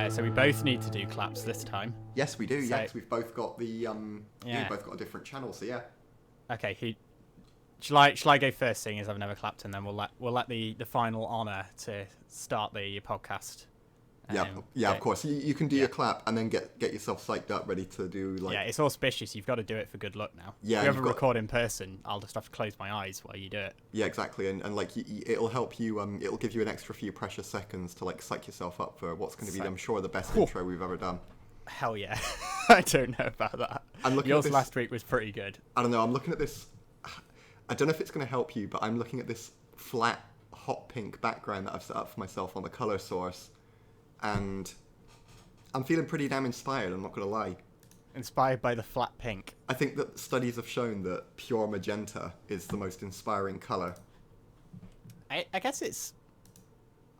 So we both need to do claps this time. Yes, we do. So, yes, we've both got the we've both got a different channel. So yeah. Okay. Shall I go first, seeing as I've never clapped, and then we'll let the final honour to start the podcast. Of course. You can do your clap and then get yourself psyched up, ready to do like. Yeah, it's auspicious. You've got to do it for good luck now. Yeah. If you ever record in person, I'll just have to close my eyes while you do it. Yeah, exactly, and like it'll help you. It'll give you an extra few precious seconds to like psych yourself up for what's going to be, I'm sure, the best intro we've ever done. Hell yeah! I don't know about that. Yours last week was pretty good. I don't know. I'm looking at this. I don't know if it's going to help you, but I'm looking at this flat, hot pink background that I've set up for myself on the color source, and I'm feeling pretty damn inspired. I'm not going to lie. Inspired by the flat pink. I think that studies have shown that pure magenta is the most inspiring color. I guess it's.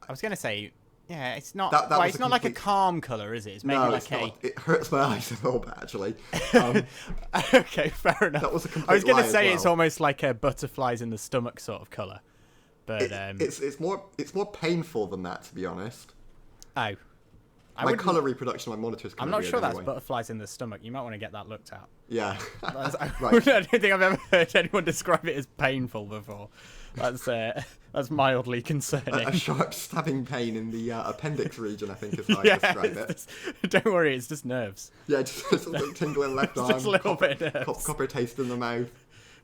I was going to say. Yeah, it's not. It's not like a calm color, is it? It's maybe It hurts my eyes a little bit, actually. Okay, fair enough. That was a complete I was going to lie say as well. it's almost like a butterflies in the stomach sort of color, but it's more painful than that, to be honest. Oh, my color reproduction on my monitor is. I'm not sure that's butterflies in the stomach. You might want to get that looked at. Yeah. Right. I don't think I've ever heard anyone describe it as painful before. That's mildly concerning. A sharp stabbing pain in the appendix region, I think is how I describe it. Don't worry, it's just nerves. Yeah, just a little tingling left arm. Just a little bit of nerves. Copper taste in the mouth.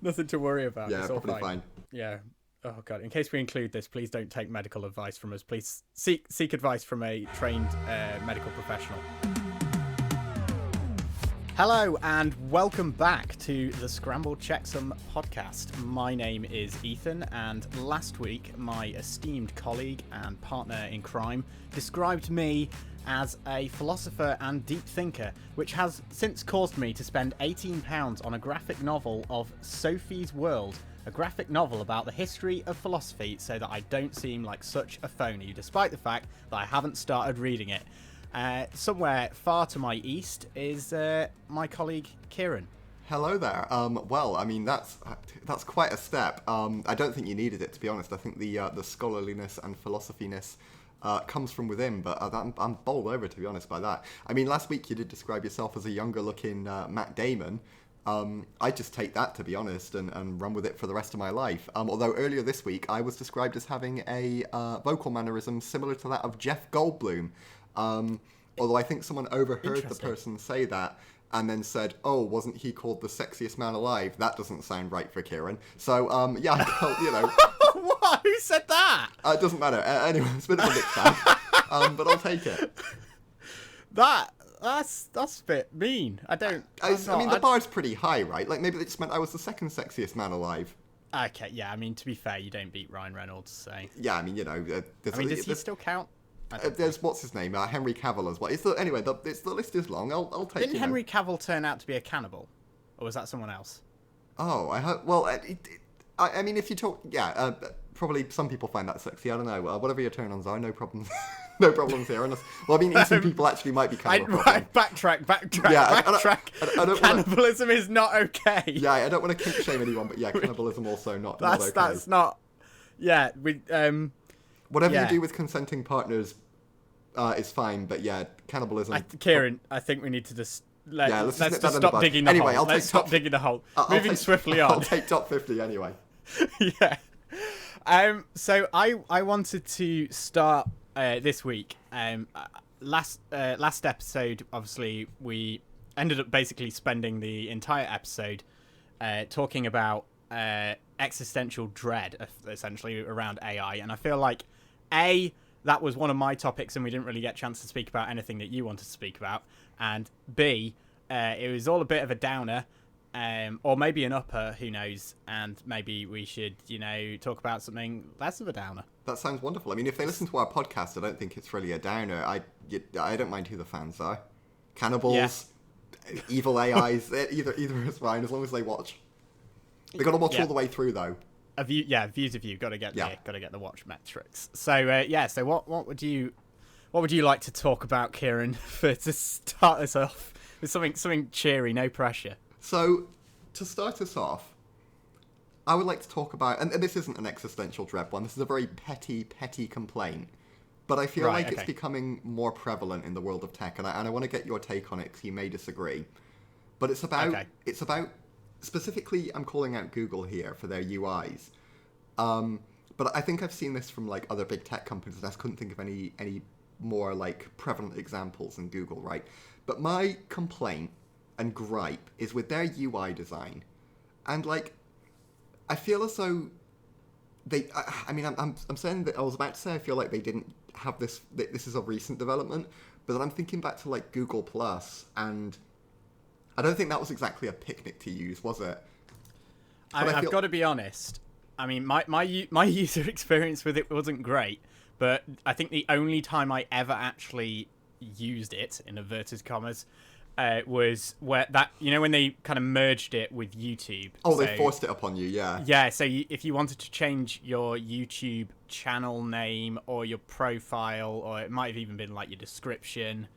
Nothing to worry about. Yeah, it's all probably fine. Yeah. Oh god. In case we include this, please don't take medical advice from us. Please seek advice from a trained medical professional. Hello and welcome back to the Scrambled Checksum podcast. My name is Ethan, and last week my esteemed colleague and partner in crime described me as a philosopher and deep thinker, which has since caused me to spend £18 on a graphic novel of Sophie's World, a graphic novel about the history of philosophy, so that I don't seem like such a phony, despite the fact that I haven't started reading it. Somewhere far to my east is my colleague Kieran. Hello there. Well, I mean that's quite a step. I don't think you needed it, to be honest. I think the scholarliness and philosophiness comes from within, but I'm bowled over, to be honest, by that. I mean, last week you did describe yourself as a younger-looking Matt Damon. I just take that, to be honest, and run with it for the rest of my life. Although earlier this week I was described as having a vocal mannerism similar to that of Jeff Goldblum. Although I think someone overheard the person say that and then said, "Oh, wasn't he called the sexiest man alive? That doesn't sound right for Kieran." So, yeah, you know. What? Who said that? It doesn't matter. Anyway, it's a bit of a mixed bag, but I'll take it. That's a bit mean. I mean, the bar's pretty high, right? Like, maybe they just meant I was the second sexiest man alive. Okay, yeah, I mean, to be fair, you don't beat Ryan Reynolds, so... Yeah, I mean, you know... does he still count? There's, what's his name? Henry Cavill as well. Anyway, the list is long. I'll take it. Didn't Henry Cavill turn out to be a cannibal? Or was that someone else? Oh, I hope... Well, I mean, if you talk... Yeah, probably some people find that sexy. I don't know. Whatever your turn-ons are, no problems. No problems here. Well, I mean, eating people actually might be kind of a problem. Backtrack. Yeah, I don't Cannibalism is not okay. Yeah, I don't want to kink shame anyone, but yeah, cannibalism also not okay. That's not... Yeah, Whatever you do with consenting partners is fine, but yeah, cannibalism... Kieran, I think we need to just... Let's just stop digging the hole. Let's stop digging the hole. Moving swiftly on. I'll take top 50 anyway. Yeah. So I wanted to start this week. Last episode, obviously, we ended up basically spending the entire episode talking about existential dread, essentially, around AI. And I feel like, A, that was one of my topics and we didn't really get a chance to speak about anything that you wanted to speak about. And B, it was all a bit of a downer. Or maybe an upper, who knows, and maybe we should, talk about something less of a downer. That sounds wonderful. I mean, if they listen to our podcast, I don't think it's really a downer. I don't mind who the fans are. Cannibals, evil AIs, either is fine, as long as they watch. They got to watch all the way through, though. Views of you, got to get the watch metrics. So, so what would you like to talk about, Kieran, to start us off with something cheery, no pressure? So, to start us off, I would like to talk about, and this isn't an existential dread one, this is a very petty complaint, but I feel Right, like it's okay. becoming more prevalent in the world of tech, and I want to get your take on it because you may disagree. But it's about specifically, I'm calling out Google here for their UIs. But I think I've seen this from like other big tech companies, and I just couldn't think of any more like prevalent examples than Google, right? But my complaint and gripe is with their UI design, and like I feel as though I mean, I'm saying that I was about to say I feel like they didn't have this. This is a recent development, but then I'm thinking back to like Google Plus, and I don't think that was exactly a picnic to use, was it? I've got to be honest. I mean, my user experience with it wasn't great, but I think the only time I ever actually used it, in inverted commas, was where that, you know, when they kind of merged it with YouTube. Oh, they forced it upon you, yeah. Yeah, so if you wanted to change your YouTube channel name or your profile, or it might have even been like your description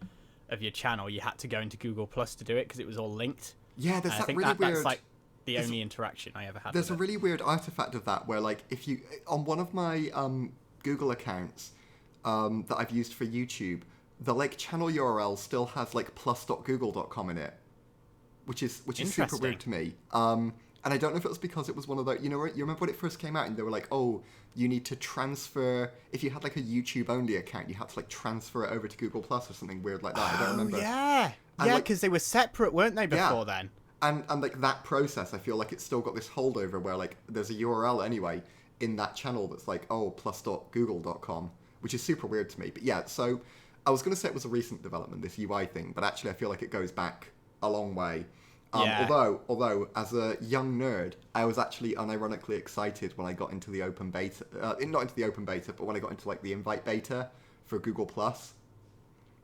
of your channel, you had to go into Google Plus to do it because it was all linked. Yeah, there's I that think really weird. that's like the only interaction I ever had. There's a with it. really weird artifact of that where, like, if you on one of my Google accounts that I've used for YouTube, the like channel URL still has like plus.google.com in it, which is super weird to me. And I don't know if it was because it was one of those, you know, you remember when it first came out and they were like, oh, you need to transfer, if you had like a YouTube only account, you had to like transfer it over to Google Plus or something weird like that. I don't remember. Yeah, And, yeah, like, because they were separate, weren't they, before then? And like that process, I feel like it's still got this holdover where like there's a URL anyway in that channel that's like, oh, plus.google.com, which is super weird to me. But yeah, so I was going to say it was a recent development, this UI thing, but actually I feel like it goes back a long way. Yeah. Although as a young nerd, I was actually unironically excited when I got into the open beta, not into the open beta, but when I got into like the invite beta for Google Plus.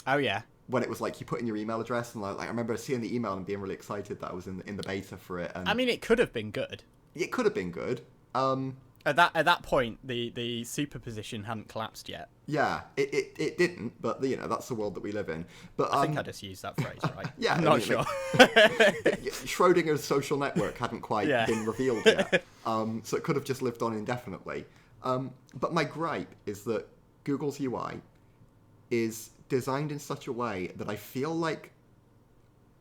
Oh yeah. When it was like you put in your email address, and like I remember seeing the email and being really excited that I was in the beta for it. And I mean, it could have been good. it could have been good. At that point, the superposition hadn't collapsed yet. Yeah, it didn't, but you know that's the world that we live in. But I think I just used that phrase right. Yeah, I'm not sure. Schrodinger's social network hadn't quite been revealed yet, so it could have just lived on indefinitely. But my gripe is that Google's UI is designed in such a way that I feel like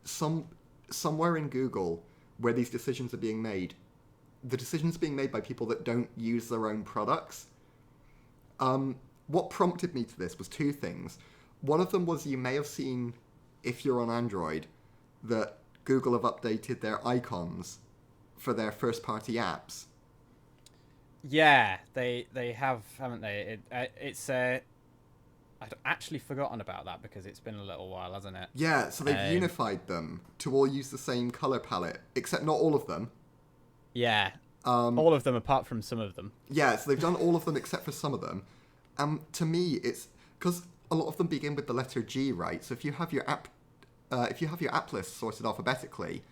somewhere in Google where these decisions are being made, the decisions are being made by people that don't use their own products. What prompted me to this was two things. One of them was you may have seen, if you're on Android, that Google have updated their icons for their first-party apps. Yeah, they have, haven't they? I'd actually forgotten about that because it's been a little while, hasn't it? Yeah, so they've unified them to all use the same color palette, except not all of them. Yeah, all of them apart from some of them. Yeah, so they've done all of them except for some of them. To me, it's because a lot of them begin with the letter G, right? So if you have your app list sorted alphabetically,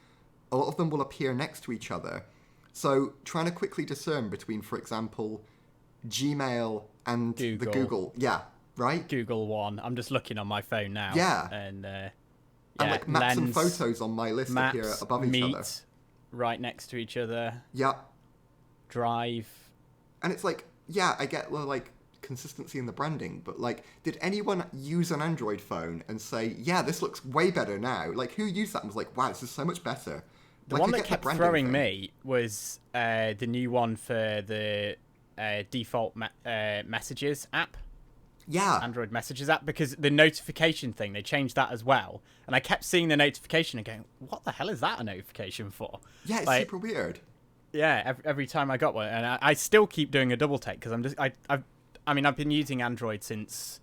a lot of them will appear next to each other. So trying to quickly discern between, for example, Gmail and the Google, yeah, right? Google One. I'm just looking on my phone now. Yeah, and like maps and photos on my list appear above each other, right next to each other. Yeah. Drive. And it's like, yeah, I get like consistency in the branding, but like, did anyone use an Android phone and say, yeah, this looks way better now? Like, who used that and was like, wow, this is so much better? The one that kept throwing me was the new one for the default messages app. Yeah. Android messages app, because the notification thing, they changed that as well. And I kept seeing the notification and going, what the hell is that a notification for? Yeah, it's super weird. Yeah, every time I got one. And I still keep doing a double take because I'm just, I've been using Android since,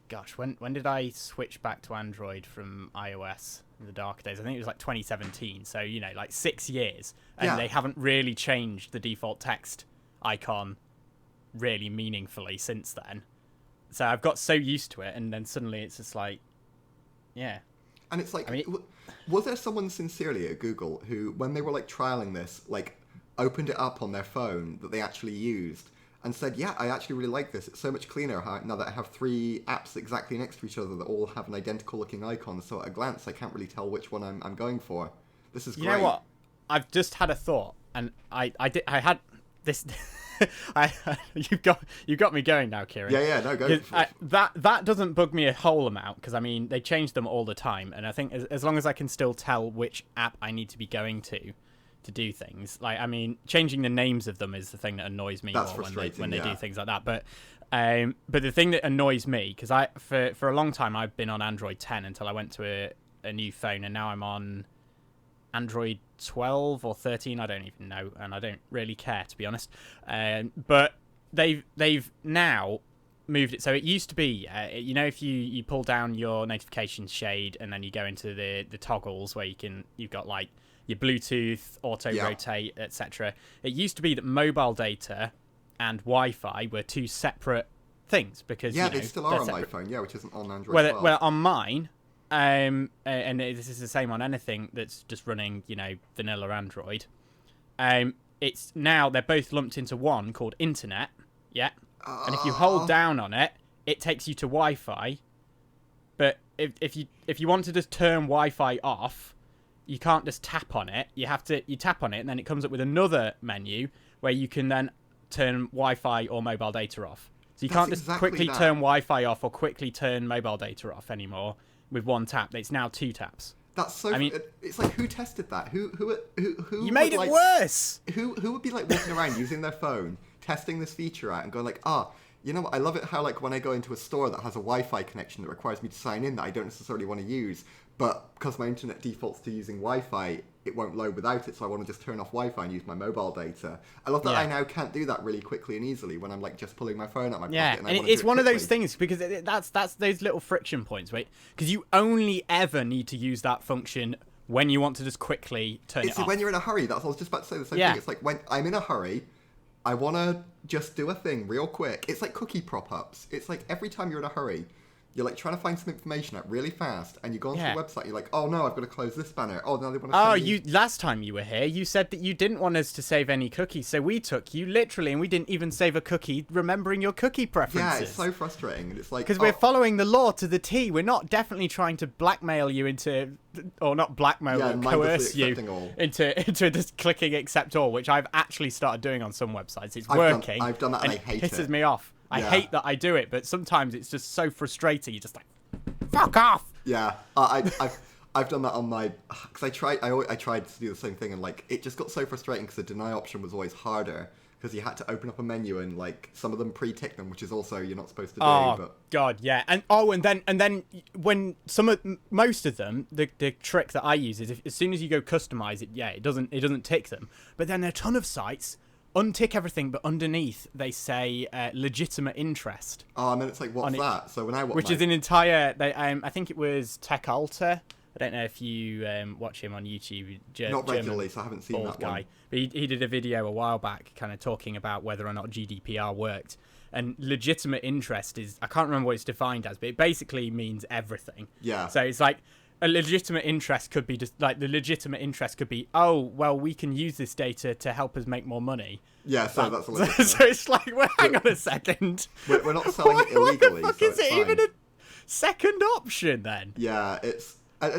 gosh, when did I switch back to Android from iOS in the dark days? I think it was like 2017. So, you know, like 6 years. And they haven't really changed the default text icon really meaningfully since then. So I've got so used to it, and then suddenly it's just like, yeah. And it's like, was there someone sincerely at Google who, when they were like trialing this, like opened it up on their phone that they actually used and said, yeah, I actually really like this. It's so much cleaner now that I have 3 apps exactly next to each other that all have an identical looking icon. So at a glance, I can't really tell which one I'm going for. This is great. You know what? I've just had a thought, and I had this you got me going now, Kieran. Yeah, no, go. That doesn't bug me a whole amount, because I mean they change them all the time, and I think as long as I can still tell which app I need to be going to do things, like, I mean, changing the names of them is the thing that annoys me That's more frustrating, when they yeah. do things like that. But the thing that annoys me, because for a long time I've been on Android 10 until I went to a new phone, and now I'm on Android 12 or 13, I don't even know, and I don't really care, to be honest. But they've now moved it. So it used to be, if you pull down your notifications shade and then you go into the toggles where you've got like your Bluetooth, auto rotate, etc. It used to be that mobile data and Wi-Fi were two separate things, because they still are on my phone, which isn't on Android 12. Well, on mine, and this is the same on anything that's just running, vanilla Android. It's now they're both lumped into one called Internet, and if you hold down on it, it takes you to Wi-Fi. But if you want to just turn Wi-Fi off, you can't just tap on it. You tap on it, and then it comes up with another menu where you can then turn Wi-Fi or mobile data off. So you can't just quickly turn Wi-Fi off or quickly turn mobile data off anymore with one tap. It's now two taps. That's so. I mean, it's like, who tested that? Who? You made it worse. Who would be like walking around using their phone, testing this feature out, and going like, you know what? I love it how, like, when I go into a store that has a Wi-Fi connection that requires me to sign in that I don't necessarily want to use, but because my internet defaults to using Wi-Fi, it won't load without it, so I want to just turn off Wi-Fi and use my mobile data. I love that I now can't do that really quickly and easily when I'm like just pulling my phone out my pocket. And it's one of those things, because that's those little friction points, right? Because you only ever need to use that function when you want to just quickly turn it off. When you're in a hurry. That's what I was just about to say. The same thing. It's like when I'm in a hurry, I want to just do a thing real quick. It's like cookie prop-ups. It's like every time you're in a hurry, you're like trying to find some information out really fast, and you go onto the website, you're like, oh no, I've got to close this banner. Oh, now they want to send me... last time you were here, you said that you didn't want us to save any cookies, so we took you literally, and we didn't even save a cookie remembering your cookie preferences. Yeah, it's so frustrating. It's like... Because we're following the law to the T. We're not definitely trying to blackmail you into... Or not blackmail, but coerce you into just clicking accept all, which I've actually started doing on some websites. It's working. I've done that, and I hate it. It pisses me off. I hate that I do it, but sometimes it's just so frustrating. You're just like, fuck off. Yeah, I've done that on my, because I tried to do the same thing, and like it just got so frustrating because the deny option was always harder, because you had to open up a menu and like some of them pre-tick them, which is also you're not supposed to do. Oh god, yeah, and then when most of them, the trick that I use is as soon as you go customize it, it doesn't tick them, but then there are a ton of sites untick everything, but underneath they say legitimate interest. Oh, and then it's like, what's that? So when I watch, which is an entire. I think it was Tech Alter. I don't know if you watch him on YouTube. Not regularly, so I haven't seen that guy. one. But he did a video a while back, kind of talking about whether or not GDPR worked. And legitimate interest is, I can't remember what it's defined as, but it basically means everything. Yeah. So it's like, a legitimate interest could be just like oh, well, we can use this data to help us make more money. Yeah, so that's a legitimate. So it's like, well, hang on a second. We're not selling it illegally. Why the fuck is it even a second option then? Yeah, it's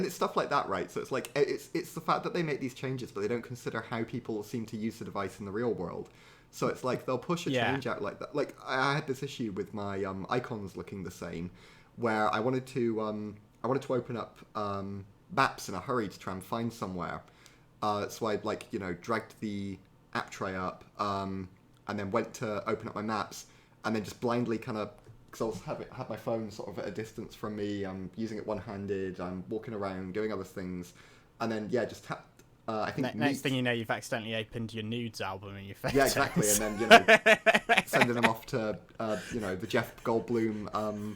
stuff like that, right? So it's like it's the fact that they make these changes, but they don't consider how people seem to use the device in the real world. So it's like they'll push a change out like that. Like I had this issue with my icons looking the same, where I wanted to open up maps in a hurry to try and find somewhere. So I dragged the app tray up and then went to open up my maps, and then just blindly kind of, because I had my phone sort of at a distance from me, I'm using it one-handed, I'm walking around doing other things, and then just tapped. I think next thing you know, you've accidentally opened your nudes album in your face. Yeah, exactly, and then sending them off to the Jeff Goldblum.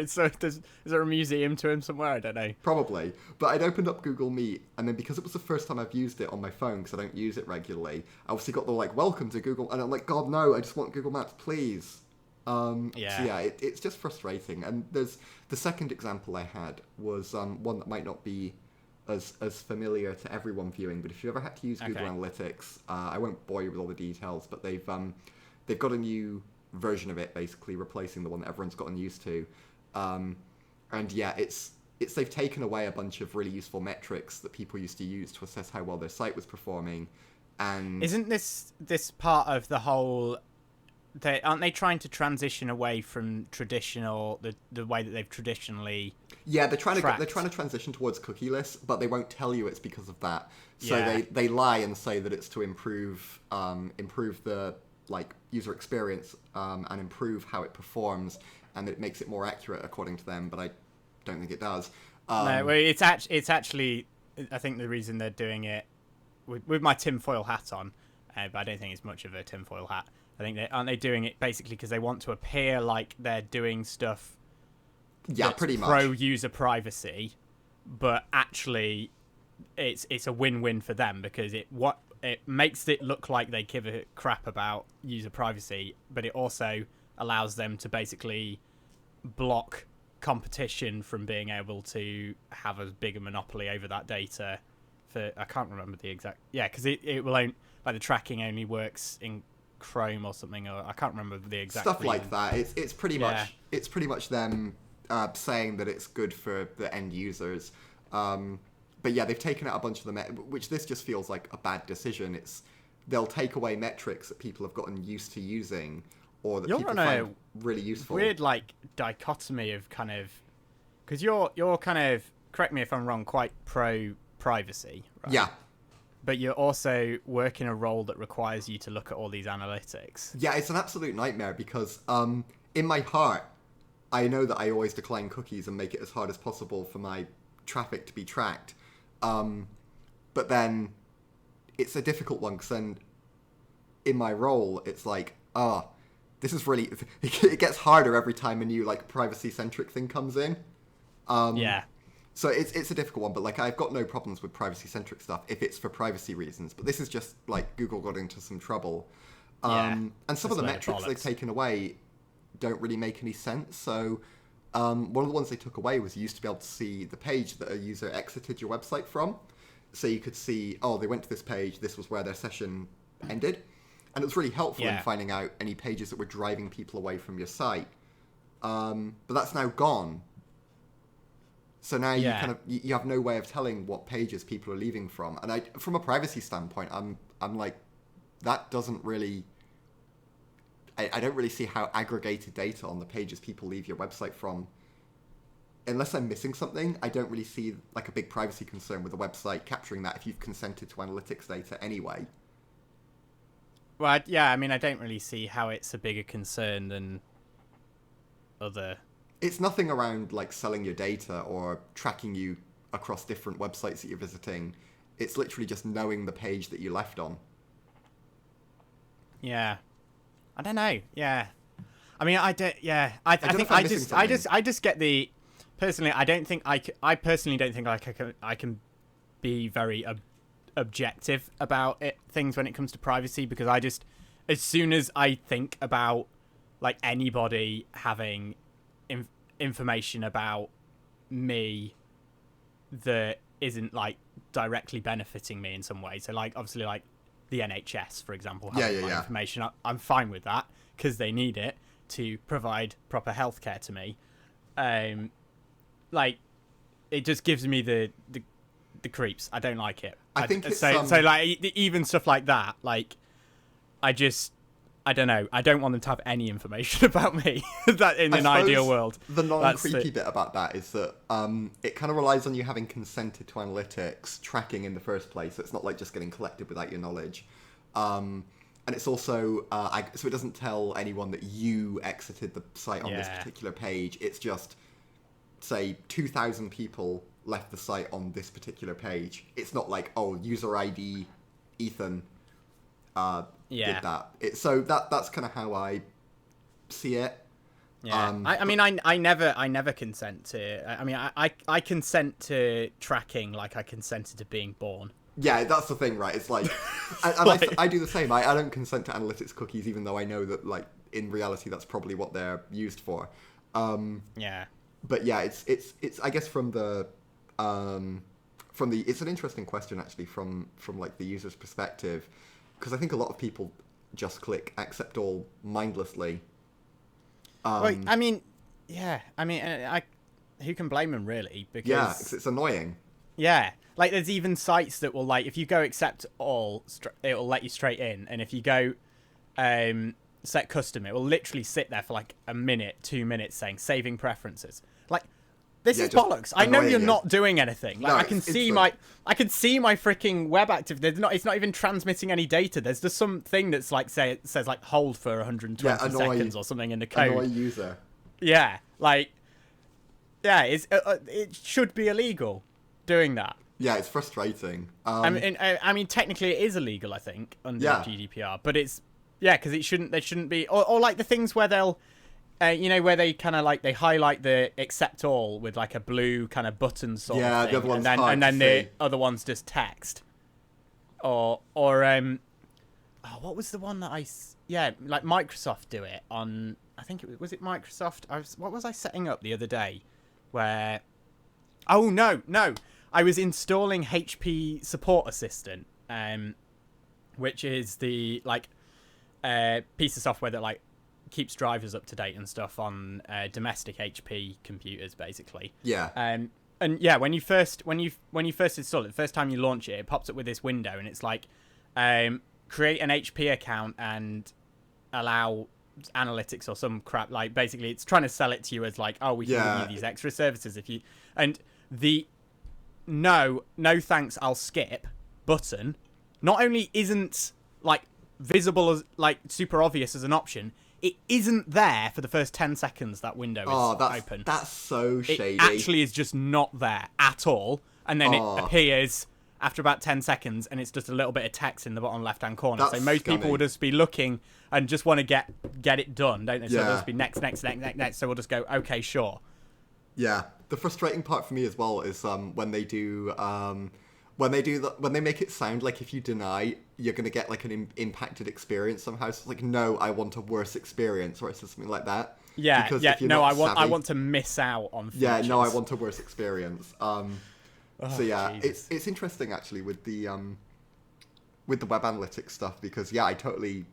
So is there a museum to him somewhere? I don't know. Probably, but I'd opened up Google Meet, and then because it was the first time I've used it on my phone, because I don't use it regularly, I obviously got the welcome to Google, and I'm like, God no, I just want Google Maps, please. So it's just frustrating. And there's the second example I had was one that might not be as familiar to everyone viewing, but if you ever had to use Google Analytics, I won't bore you with all the details, but they've got a new version of it, basically replacing the one that everyone's gotten used to, it's they've taken away a bunch of really useful metrics that people used to use to assess how well their site was performing. And isn't this part of the whole? Aren't they trying to transition away from traditional the way that they've traditionally? Yeah, they're trying tracked. to transition towards cookieless, but they won't tell you it's because of that. So Yeah. they lie and say that it's to improve the like user experience and improve how it performs, and that it makes it more accurate according to them. But I don't think it does. No, well, it's actually. I think the reason they're doing it with my tinfoil hat on, but I don't think it's much of a tinfoil hat. I think aren't they doing it basically because they want to appear like they're doing stuff. Yeah, pretty much. Pro user privacy, but actually, it's a win-win for them because it makes it look like they give a crap about user privacy, but it also allows them to basically block competition from being able to have a bigger monopoly over that data. I can't remember the exact because it will only like the tracking only works in Chrome or something, or I can't remember the exact stuff reason. like that. It's pretty much them saying that it's good for the end users. But yeah, they've taken out a bunch of them, which this just feels like a bad decision. They'll take away metrics that people have gotten used to using, or that people find really useful. Weird like dichotomy of kind of because you're kind of, correct me if I'm wrong, quite pro privacy, right? Yeah. But you're also working a role that requires you to look at all these analytics. Yeah, it's an absolute nightmare because in my heart, I know that I always decline cookies and make it as hard as possible for my traffic to be tracked. But then it's a difficult one because then in my role, it's like, this is really... It gets harder every time a new like privacy-centric thing comes in. Yeah. So it's a difficult one, but like I've got no problems with privacy-centric stuff if it's for privacy reasons. But this is just like Google got into some trouble. And some of the metrics they've taken away don't really make any sense. So one of the ones they took away was you used to be able to see the page that a user exited your website from. So you could see, they went to this page, this was where their session ended. And it was really helpful in finding out any pages that were driving people away from your site. But that's now gone. So now you have no way of telling what pages people are leaving from. And from a privacy standpoint, I'm like, that doesn't really... I don't really see how aggregated data on the pages people leave your website from. Unless I'm missing something, I don't really see like a big privacy concern with a website capturing that if you've consented to analytics data anyway. Well, yeah, I mean, I don't really see how it's a bigger concern than other... It's nothing around like selling your data or tracking you across different websites that you're visiting. It's literally just knowing the page that you left on. Yeah. I don't know. Yeah. I mean, I just get the... Personally, I personally don't think I can be very objective about things when it comes to privacy, because I just, as soon as I think about like anybody having information about me that isn't like directly benefiting me in some way, so like obviously like the NHS, for example, having my information, I'm fine with that because they need it to provide proper healthcare to me. Like, it just gives me the creeps. I don't like it. I think it's, so like even stuff like that. Like, I don't know. I don't want them to have any information about me. That in an ideal world. The non-creepy bit about that is that it kind of relies on you having consented to analytics tracking in the first place. So it's not like just getting collected without your knowledge. And it's also so it doesn't tell anyone that you exited the site on this particular page. It's just, say, 2,000 people left the site on this particular page. It's not like, user ID Ethan did that. So that's kind of how I see it. Yeah. I mean, I never consent to... I mean, I consent to tracking like I consented to being born. Yeah, that's the thing, right? It's like... and I do the same. I don't consent to analytics cookies, even though I know that, like, in reality, that's probably what they're used for. Yeah. But yeah, it's I guess from the it's an interesting question actually from like the user's perspective, because I think a lot of people just click accept all mindlessly. Well, I mean, yeah, I mean, who can blame them really? Because Yeah, it's annoying. yeah, like there's even sites that will like if you go accept all, it will let you straight in, and if you go set custom, it will literally sit there for like a minute, 2 minutes saying saving preferences. Like this is bollocks. I know you're not doing anything. Like No, I can see my freaking web active. It's not even transmitting any data. There's just something that's like it says like hold for 120 seconds or something in the code. Annoy user. Yeah, like it should be illegal doing that. Yeah, it's frustrating. I mean, technically it is illegal, I think, under GDPR, but it's because they shouldn't be, or like the things where they'll, where they kind of like they highlight the accept all with like a blue kind of button sort of thing, the other one's and then the see. other one's just text, or what was the one that like Microsoft do it on? I think was it Microsoft. What was I setting up the other day, where? Oh no. I was installing HP Support Assistant, which is the like piece of software that like keeps drivers up to date and stuff on domestic HP computers, basically. Yeah. And yeah, when you first install it, the first time you launch it, it pops up with this window, and it's like create an HP account and allow analytics or some crap. Like basically, it's trying to sell it to you as like, oh, we can give you these extra services if you the no thanks, I'll skip button not only isn't like visible as like super obvious as an option, it isn't there for the first 10 seconds that window is open. That's so shady. It actually is just not there at all, and then it appears after about 10 seconds, and it's just a little bit of text in the bottom left hand corner. So most people will just be looking and just want to get it done, don't they? So they'll just be next. So we'll just go, okay, sure. Yeah, the frustrating part for me as well is when they make it sound like if you deny, you're gonna get like an impacted experience somehow. So it's like, no, I want a worse experience, or it's something like that. Yeah, because I want to miss out on features. Yeah, no, I want a worse experience. So yeah, Jesus. it's interesting actually with the web analytics stuff, because I totally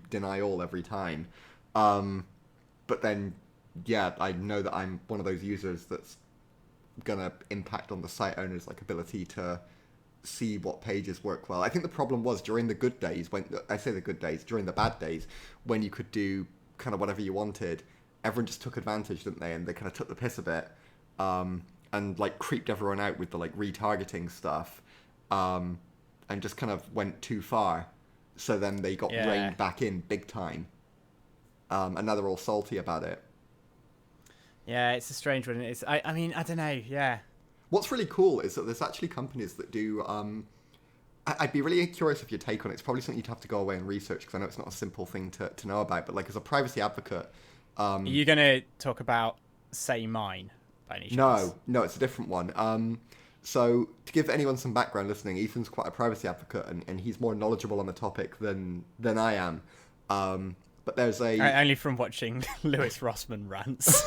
deny all every time, but then I know that I'm one of those users that's gonna impact on the site owner's like ability to see what pages work well. I think the problem was during the good days, during the bad days, when you could do kind of whatever you wanted, everyone just took advantage, didn't they? And they kind of took the piss a bit, and like creeped everyone out with the like retargeting stuff, and just kind of went too far. So then they got reined back in big time, and now they're all salty about it. Yeah, it's a strange one. I mean, I don't know. Yeah. What's really cool is that there's actually companies that do. I'd be really curious if your take on it. It's probably something you'd have to go away and research, because I know it's not a simple thing to know about. But like as a privacy advocate, are you going to talk about Say Mine by any chance? No, it's a different one. So to give anyone some background listening, Ethan's quite a privacy advocate, and he's more knowledgeable on the topic than I am. But there's only from watching Lewis Rossman rants.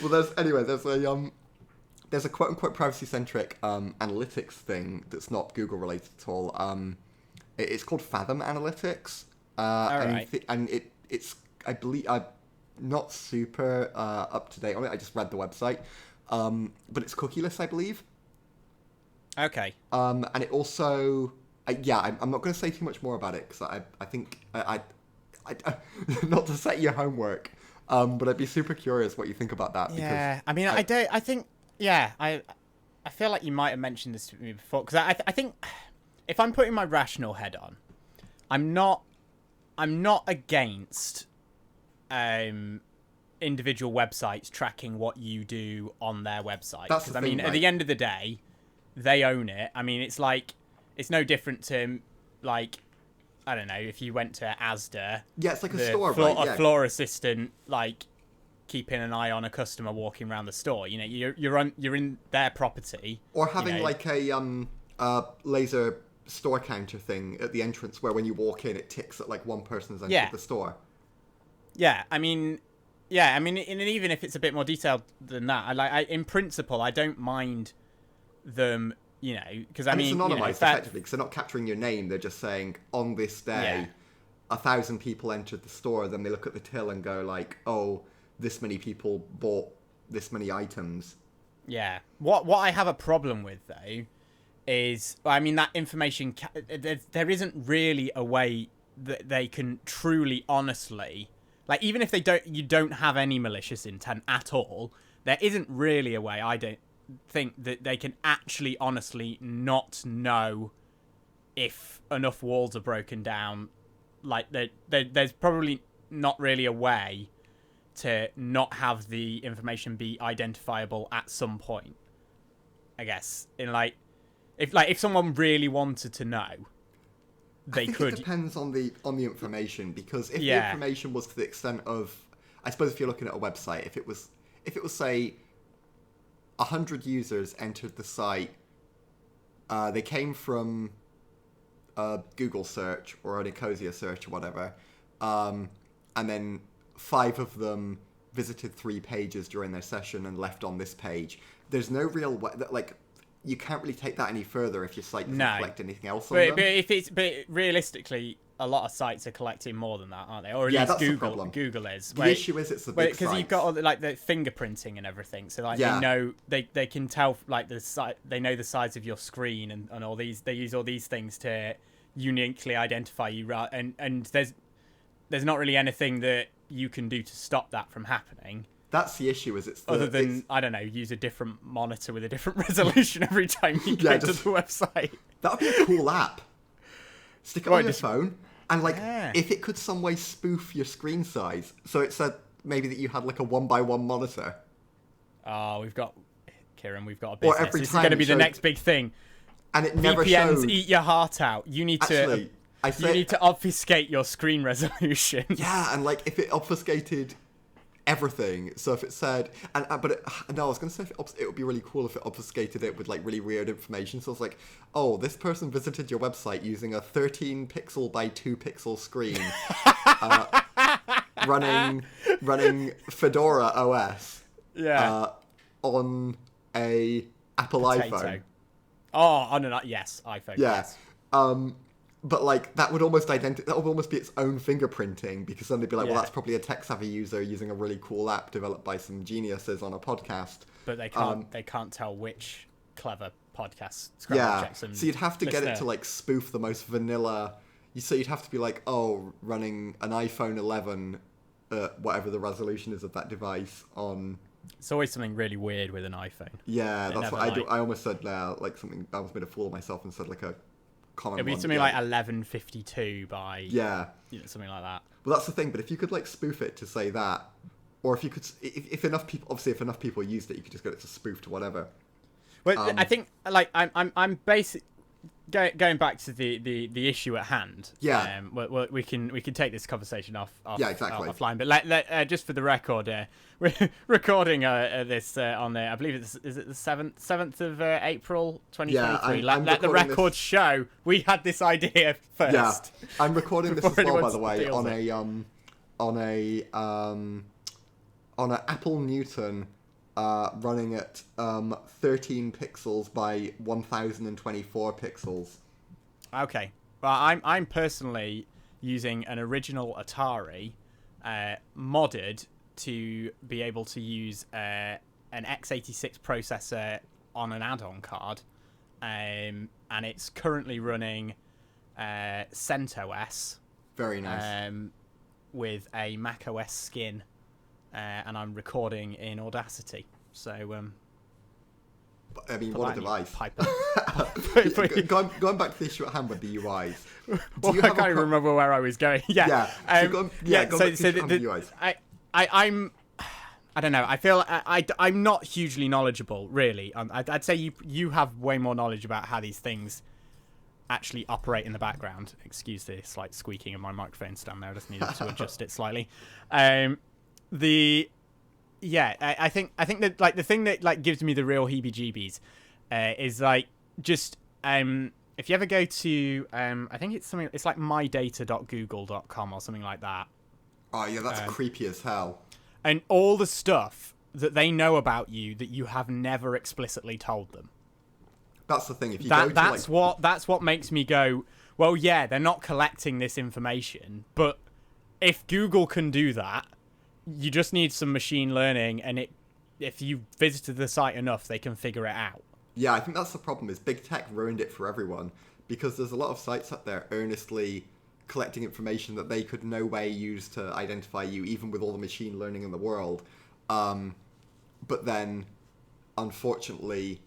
Well, there's a quote unquote privacy centric analytics thing that's not Google related at all. It's called Fathom Analytics. And it's I believe I'm not super up to date on it. I just read the website, but it's cookieless, I believe. Okay. And it also. I'm not going to say too much more about it, because I think I not to set your homework, but I'd be super curious what you think about that. Yeah, I mean, I feel like you might have mentioned this to me before, because I think if I'm putting my rational head on, I'm not against individual websites tracking what you do on their website, because I mean, at the end of the day, they own it. I mean, it's like. It's no different to, like, I don't know, if you went to Asda. Yeah, it's like a store, right? A floor assistant, like, keeping an eye on a customer walking around the store. You know, you're in their property. Or having like a laser store counter thing at the entrance, where when you walk in, it ticks that like one person has entered the store. Yeah, I mean, and even if it's a bit more detailed than that, in principle, I don't mind them. You know, because I mean, it's anonymized effectively, because they're not capturing your name. They're just saying on this day, 1,000 people entered the store. Then they look at the till and go like, oh, this many people bought this many items. Yeah. What I have a problem with though is, I mean, that information. There isn't really a way that they can truly, honestly, like, even if you don't have any malicious intent at all, there isn't really a way. I don't think that they can actually, honestly, not know if enough walls are broken down. Like, there's probably not really a way to not have the information be identifiable at some point, I guess. In if someone really wanted to know, they could. It depends on the information, because if the information was to the extent of, I suppose if you're looking at a website, if it was say 100 users entered the site, they came from a Google search or an Ecosia search or whatever, and then 5 of them visited 3 pages during their session and left on this page. There's no real way, like, you can't really take that any further if your site doesn't collect anything else on them. But realistically, a lot of sites are collecting more than that, aren't they? Or at least Google is. The issue is it's the big sites. Because you've got all the fingerprinting and everything, so they know they can tell the site, they know the size of your screen and all these. They use all these things to uniquely identify you, and there's not really anything that you can do to stop that from happening. That's the issue, is other than, I don't know, use a different monitor with a different resolution every time you go to the website. That would be a cool app. Stick it on your phone, and if it could some way spoof your screen size, so it said maybe that you had like a 1x1 monitor. Oh, Kieran, we've got a business. Or every this time is going to be the next big thing. And it never VPNs showed. Eat your heart out. You need to obfuscate your screen resolution. Yeah, and if it obfuscated everything. So if it said, I was going to say it would be really cool if it obfuscated it with really weird information. So it's like, oh, this person visited your website using a 13 pixel by 2 pixel screen, running Fedora OS, on a Apple iPhone. Oh, on an iPhone. Yeah. Yes. But that would almost be its own fingerprinting, because then they'd be like, well, that's probably a tech-savvy user using a really cool app developed by some geniuses on a podcast. But they can't tell which clever podcast. So you'd have to get it to spoof the most vanilla. So you'd have to be like, oh, running an iPhone 11, whatever the resolution is of that device on. It's always something really weird with an iPhone. Yeah, that's what I do. I almost said something. I almost made a fool of myself and said a common. It'd be something like 1152 by something like that. Well, that's the thing. But if you could spoof it to say that, or if you could, if enough people, obviously, if enough people used it, you could just get it to spoof to whatever. Well, I think I'm basically going back to the issue at hand. Yeah. We can take this conversation offline. But just for the record, we're recording this on I believe is it the 7th of April 2023. Yeah, let the record show we had this idea first. Yeah, I'm recording this as well, by the way, on a Apple Newton. Running at 13 pixels by 1024 pixels. Okay, well, I'm personally using an original Atari, modded to be able to use an x86 processor on an add-on card, and it's currently running CentOS. Very nice. With a macOS skin. And I'm recording in Audacity. So, I mean, what a device. Going back to the issue at hand with the UIs. I can't even remember where I was going. Yeah. I'm. I don't know. I feel I'm not hugely knowledgeable, really. I'd say you have way more knowledge about how these things actually operate in the background. Excuse the slight squeaking of my microphone stand there. I just needed to adjust it slightly. I think that the thing that gives me the real heebie-jeebies is just if you ever go to I think it's something, it's like mydata.google.com or something like that. Oh yeah, that's creepy as hell. And all the stuff that they know about you that you have never explicitly told them. That's the thing. If you that's what makes me go, well, yeah, they're not collecting this information, but if Google can do that, you just need some machine learning, and if you visited the site enough, they can figure it out. Yeah, I think that's the problem, is big tech ruined it for everyone, because there's a lot of sites out there earnestly collecting information that they could no way use to identify you, even with all the machine learning in the world. But then, unfortunately,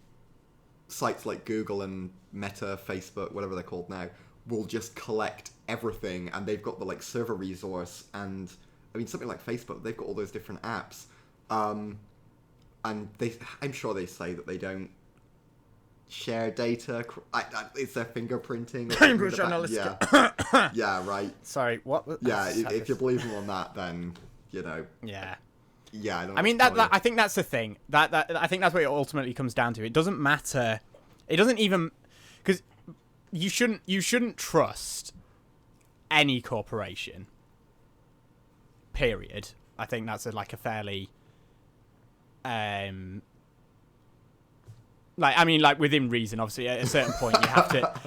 sites like Google and Meta, Facebook, whatever they're called now, will just collect everything, and they've got the like server resource, and I mean something like Facebook, they've got all those different apps, and I'm sure they say that they don't share data. It's their fingerprinting. Cambridge Analytica. Yeah, right. Sorry, what? Yeah, if you believe them on that, then Yeah. Yeah, I mean I think that's the thing. That I think that's what it ultimately comes down to. It doesn't matter. It doesn't even, because you shouldn't trust any corporation. Period. I think that's a fairly within reason. Obviously, at a certain point you have to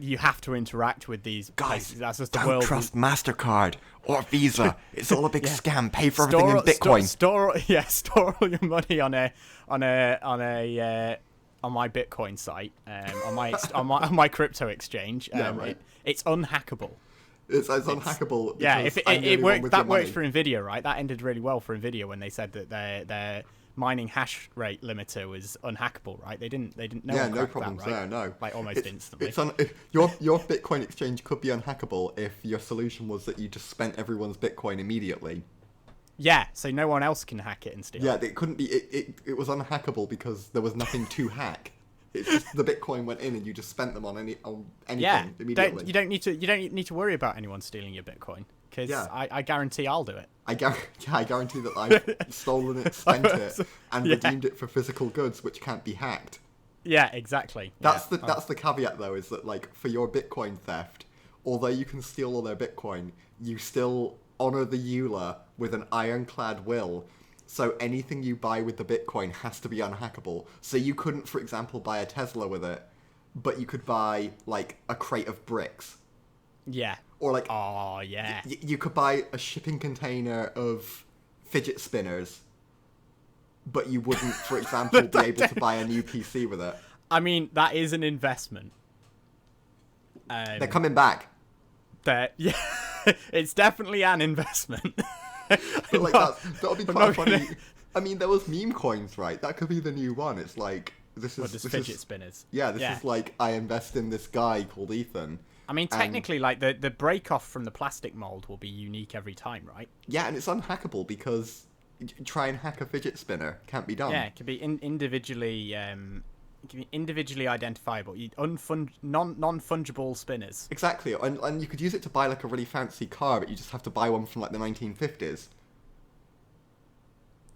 you have to interact with these places. That's just the world. Don't trust MasterCard or Visa. It's all a big scam. Pay for everything in Bitcoin. Store all your money on my Bitcoin site, on my crypto exchange. It's unhackable. It's unhackable. Yeah, if it worked, that worked for Nvidia, right? That ended really well for Nvidia when they said that their mining hash rate limiter was unhackable, right? They didn't know. Yeah, no problems that, right? there. No, like almost instantly. Your Bitcoin exchange could be unhackable if your solution was that you just spent everyone's Bitcoin immediately. Yeah, so no one else can hack it and steal. Yeah, it couldn't be. It was unhackable because there was nothing to hack. It's just the Bitcoin went in and you just spent them on anything immediately. You don't need to worry about anyone stealing your Bitcoin, because I guarantee I'll do it. I guarantee that I've stolen it, spent it, and redeemed it for physical goods which can't be hacked. Yeah, exactly. That's the caveat though, is that like for your Bitcoin theft, although you can steal all their Bitcoin, you still honor the EULA with an ironclad will. So anything you buy with the Bitcoin has to be unhackable. So you couldn't, for example, buy a Tesla with it, but you could buy like a crate of bricks. Yeah. Or like, oh yeah, you could buy a shipping container of fidget spinners, but you wouldn't, for example, be able to buy a new PC with it. I mean, that is an investment. They're coming back. Yeah, it's definitely an investment. But like that'll be quite funny. I mean, there was meme coins, right? That could be the new one. It's like this is fidget spinners. Yeah, this is like I invest in this guy called Ethan. I mean, technically, like the break off from the plastic mold will be unique every time, right? Yeah, and it's unhackable because try and hack a fidget spinner can't be done. Yeah, it can be individually identifiable, non-fungible spinners. Exactly, and you could use it to buy like a really fancy car, but you just have to buy one from like the 1950s.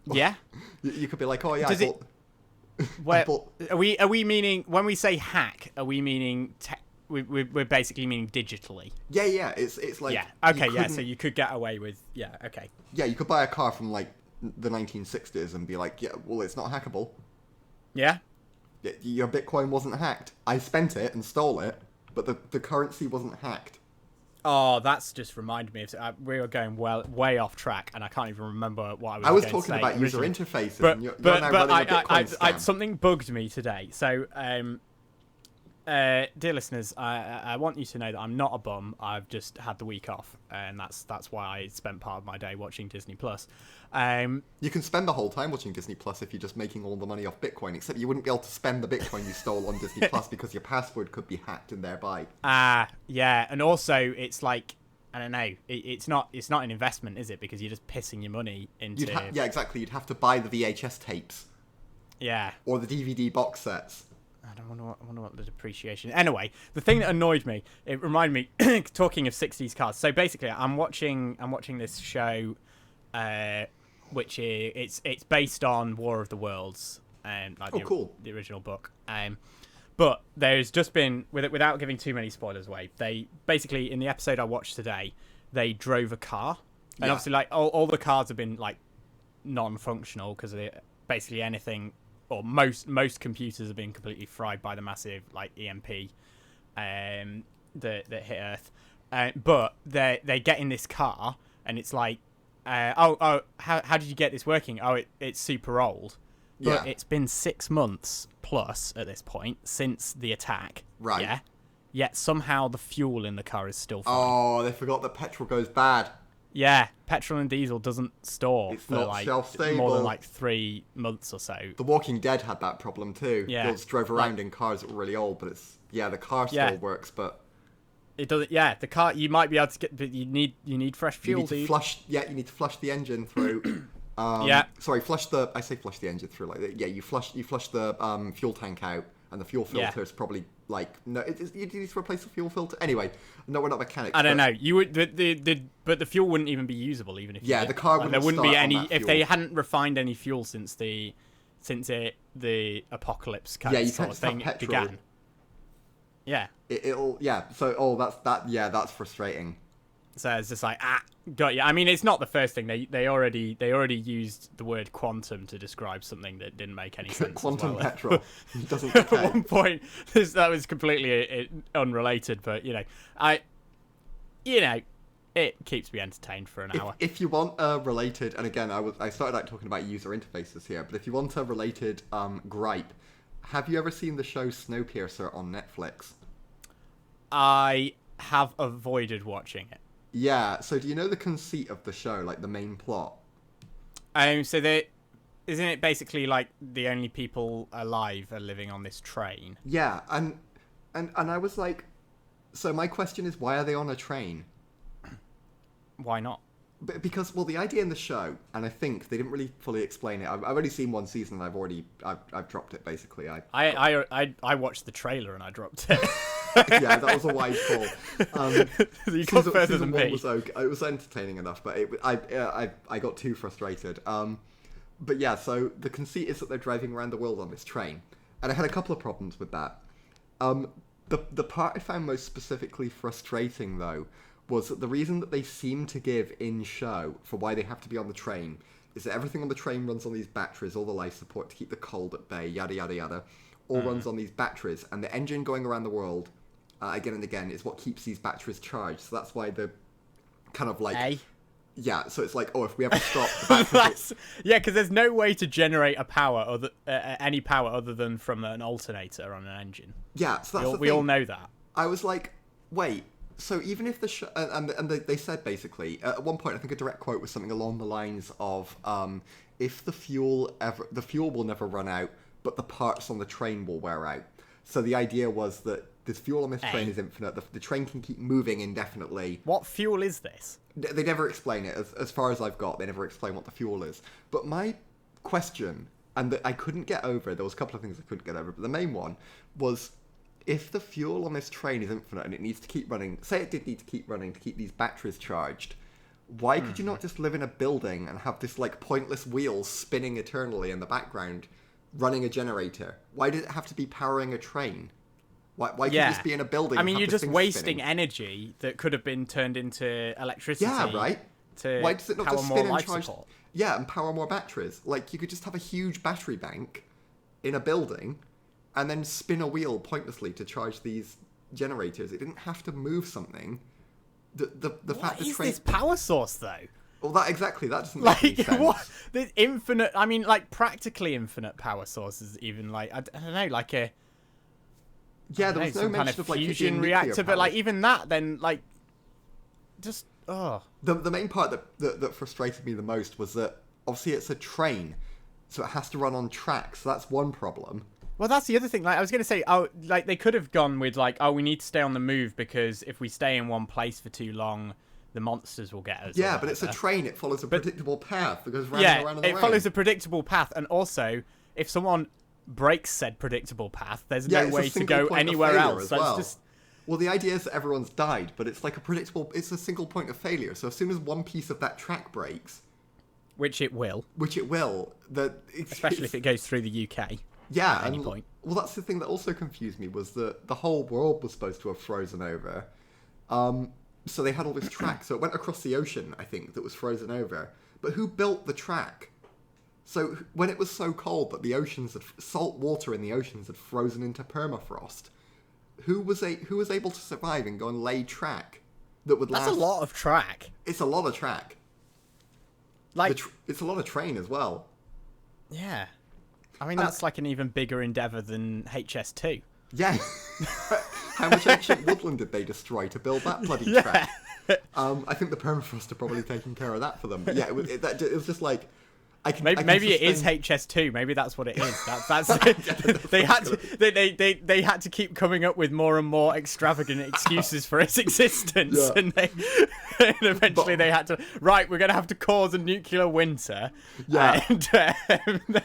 Yeah. You could be like, oh yeah, are we meaning, when we say hack, are we meaning we're basically meaning digitally? Yeah, it's like so you could get away with you could buy a car from like the 1960s and be like, yeah, well, it's not hackable. Yeah. Your Bitcoin wasn't hacked. I spent it and stole it, but the currency wasn't hacked. Oh, that's just reminded me of we were going way off track, and I can't even remember what I was talking about user interfaces. But and you're now running a Bitcoin scam. Something bugged me today. So, dear listeners, I want you to know that I'm not a bum. I've just had the week off, and that's why I spent part of my day watching Disney Plus. You can spend the whole time watching Disney Plus if you're just making all the money off Bitcoin, except you wouldn't be able to spend the Bitcoin you stole on Disney Plus because your password could be hacked and thereby. Yeah, and also it's like, I don't know, it's not an investment, is it? Because you're just pissing your money into. Yeah, exactly. You'd have to buy the VHS tapes. Yeah. Or the DVD box sets. I wonder what the depreciation. Anyway, the thing that annoyed me, it reminded me, talking of 60s cars. So basically, I'm watching this show, which is it's based on War of the Worlds, cool. The original book. But there's just been, without giving too many spoilers away, they basically, in the episode I watched today, they drove a car, and obviously like all the cars have been like non-functional because basically anything. Or most computers have been completely fried by the massive like EMP that hit Earth. But they get in this car and it's like how did you get this working? Oh, it's super old. But Yeah. it's been 6 months plus at this point since the attack. Right. Yeah. Yet somehow the fuel in the car is still fine. Oh, they forgot that petrol goes bad. Yeah, petrol and diesel doesn't store It's for not like shelf-stable. more than like 3 months or so. The Walking Dead had that problem too. Yeah. They just drove around in cars that were really old, but the car still works, but It doesn't. Yeah, the car you might be able to get, but you need fresh fuel, you need to dude. flush. Yeah, you need to flush the engine through. Yeah. Sorry, flush the engine through. Like, yeah, you flush the fuel tank out, and the fuel filter is probably like no. You need to replace the fuel filter anyway. No, we're not mechanics. I don't know. You would but the fuel wouldn't even be usable even if you did. The car Like, wouldn't there wouldn't be start on any that if fuel. they hadn't refined any fuel since the apocalypse kind of you sort can't of just have thing petrol. began. Yeah. It'll So that's frustrating. So it's just like got you. I mean, it's not the first thing they already used the word quantum to describe something that didn't make any sense. Quantum as well. petrol doesn't. At one point, that was completely unrelated, but it keeps me entertained for an hour. If you want a related, and again, I started out talking about user interfaces here, but if you want a related gripe, have you ever seen the show Snowpiercer on Netflix? I have avoided watching it. Yeah, so do you know the conceit of the show, like the main plot? So isn't it basically like the only people alive are living on this train? Yeah, and I was like, so my question is, why are they on a train? Why not? Because, well, the idea in the show, and I think they didn't really fully explain it. I've only seen one season, and I've dropped it basically. I watched the trailer and I dropped it. Yeah, that was a wise call. You got further than me. It was entertaining enough, but I got too frustrated. But yeah, so the conceit is that they're driving around the world on this train, and I had a couple of problems with that. The part I found most specifically frustrating, though, was that the reason that they seem to give in show for why they have to be on the train is that everything on the train runs on these batteries, all the life support to keep the cold at bay, yada yada yada, all runs on these batteries, and the engine going around the world again and again is what keeps these batteries charged. So that's why the kind of like yeah. So it's like, oh, if we ever stop the batteries, because there's no way to generate any power other than from an alternator on an engine. Yeah, so that's we all know that. I was like, wait. So even if the and they said basically at one point, I think a direct quote was something along the lines of, if the fuel will never run out, but the parts on the train will wear out. So the idea was that this fuel on this train is infinite. The train can keep moving indefinitely. What fuel is this? They never explain it. As far as I've got, they never explain what the fuel is. But my question, and that I couldn't get over, there was a couple of things I couldn't get over, but the main one was, if the fuel on this train is infinite and it needs to keep running, say it did need to keep running to keep these batteries charged, why could you not just live in a building and have this like pointless wheel spinning eternally in the background, running a generator? Why did it have to be powering a train? Why can't you just be in a building? I mean, you're just wasting spinning? energy that could have been turned into electricity. Yeah, right. Why does it not just spin and charge? Support? Yeah, and power more batteries. Like, you could just have a huge battery bank in a building and then spin a wheel pointlessly to charge these generators. It didn't have to move something. The fact that this power source though? Well, that doesn't make any sense. What? There's infinite. I mean, like practically infinite power sources. Even like I don't know, like a there was no mention of like fusion reactor, but like even that, then like just The main part that frustrated me the most was that obviously it's a train, so it has to run on tracks. So that's one problem. Well, that's the other thing. Like I was going to say, like they could have gone with like, we need to stay on the move because if we stay in one place for too long, the monsters will get us. Yeah, but it's a train. It follows a predictable path. It goes round and around and around. It follows a predictable path, and also if someone breaks said predictable path, there's no way to go anywhere else. So it's just. Well, the idea is that everyone's died, but it's like it's a single point of failure. So as soon as one piece of that track breaks, which it will, especially if it goes through the UK. Yeah, at any point. Well, that's the thing that also confused me was that the whole world was supposed to have frozen over. So they had all this track, so it went across the ocean, I think, that was frozen over. But who built the track? So when it was so cold that salt water in the oceans had frozen into permafrost, who was able to survive and go and lay track that would last? That's a lot of track. It's a lot of track. Like, it's a lot of train as well. yeah. I mean, that's like an even bigger endeavour than HS2. Yeah. How much ancient woodland did they destroy to build that bloody track? I think the permafrost are probably taking care of that for them. But yeah, it was just like... Maybe it is HS2. Maybe that's what it is. That's they had to keep coming up with more and more extravagant excuses for its existence, and eventually they had to. Right, we're going to have to cause a nuclear winter. Yeah, and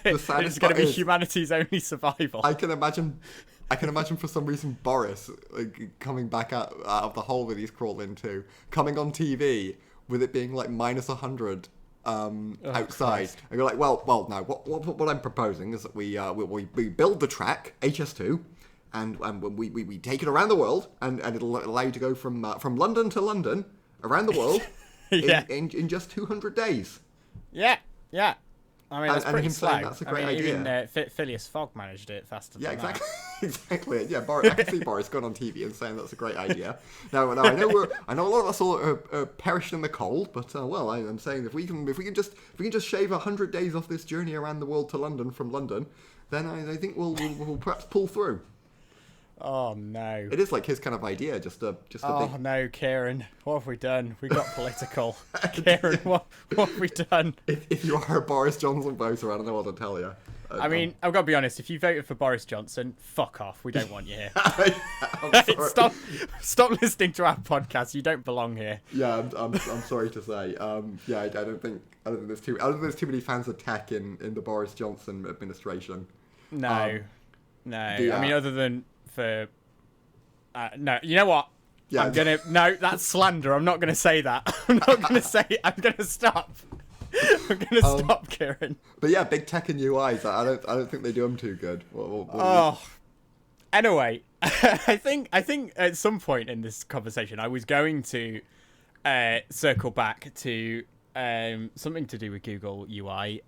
it's going to be humanity's only survival. I can imagine for some reason Boris coming back out of the hole that he's crawled into, coming on TV with it being like -100. Outside, and you're like, well, no. What I'm proposing is that we build the track HS2, and we take it around the world, and it'll allow you to go from London to London around the world in just 200 days. Yeah. I mean, that's pretty slow. That's a great idea. Even Phileas Fogg managed it faster than exactly. that. Exactly. Yeah, I can see Boris going on TV and saying that's a great idea. Now I know a lot of us all are perished in the cold, but I'm saying if we can just shave 100 days off this journey around the world to London from London, then I think we'll perhaps pull through. Oh no! It is like his kind of idea, no, Kieran, what have we done? We got political. Kieran, what have we done? If you are a Boris Johnson voter, I don't know what to tell you. I mean, I've got to be honest. If you voted for Boris Johnson, fuck off. We don't want you here. Stop listening to our podcast. You don't belong here. Yeah, I'm sorry to say. I don't think there's too many fans of tech in the Boris Johnson administration. No. I mean, other than for no, you know what? Yeah. That's slander. I'm not gonna say that. I'm not gonna say it. I'm gonna stop. I'm gonna stop, Kieran. But yeah, big tech and UIs. I don't think they do them too good. Anyway, I think at some point in this conversation, I was going to circle back to something to do with Google UI.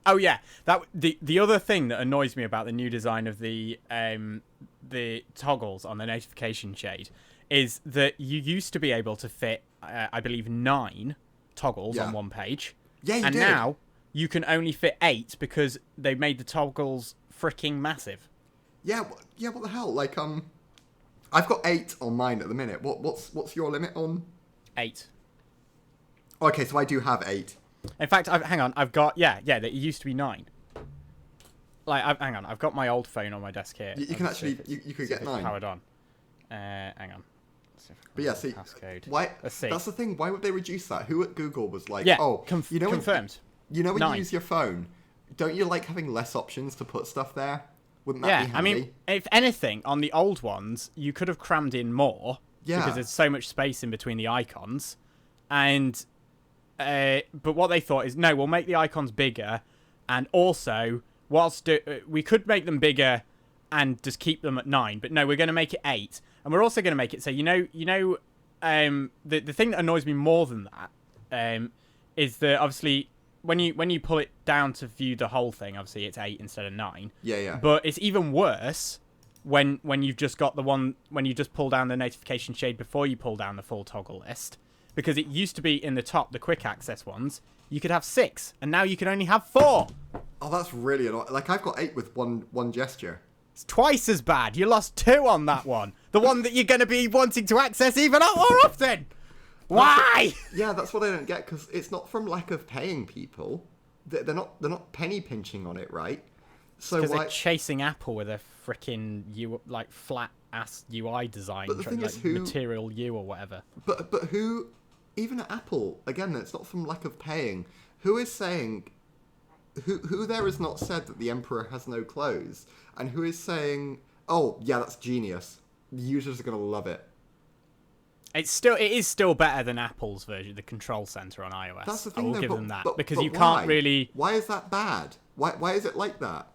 Oh yeah, that the other thing that annoys me about the new design of the toggles on the notification shade is that you used to be able to fit, I believe, 9 toggles on one page. Yeah, you and did. Now you can only fit 8 because they made the toggles freaking massive. Yeah, what the hell? Like, I've got 8 on mine at the minute. What's your limit on? 8. Okay, so I do have 8. In fact, I've got that it used to be 9. Like, I've got my old phone on my desk here. You can actually you could get 9 powered on. Hang on. But yeah, see, passcode. Why? Let's see. That's the thing. Why would they reduce that? Who at Google was like, confirmed. When 9. you use your phone, don't you like having less options to put stuff there? Wouldn't that be handy? I mean, if anything, on the old ones, you could have crammed in more. Yeah. Because there's so much space in between the icons, and but what they thought is, no, we'll make the icons bigger, and also we could make them bigger and just keep them at 9, but no, we're going to make it 8, and we're also going to make it so the thing that annoys me more than that is that obviously when you pull it down to view the whole thing, obviously it's 8 instead of 9. Yeah. But it's even worse when you've just got the one when you just pull down the notification shade before you pull down the full toggle list. Because it used to be in the top, the quick access ones, you could have 6, and now you can only have 4. Oh, that's really annoying. Like, I've got 8 with one gesture. It's twice as bad. You lost 2 on that one. The one that you're going to be wanting to access even more often. Why? That's what I don't get, because it's not from lack of paying people. They're not penny pinching on it, right? So because they're chasing Apple with a freaking flat ass UI design, but the thing is, Material U or whatever. But who? Even at Apple, again, it's not from lack of paying. Who is saying? Who there has not said that the Emperor has no clothes, and who is saying, "Oh, yeah, that's genius. The users are going to love it." It is still better than Apple's version, the Control Center on iOS. That's the thing. I will give them that because you why? can't really. Why is that bad? Why is it like that?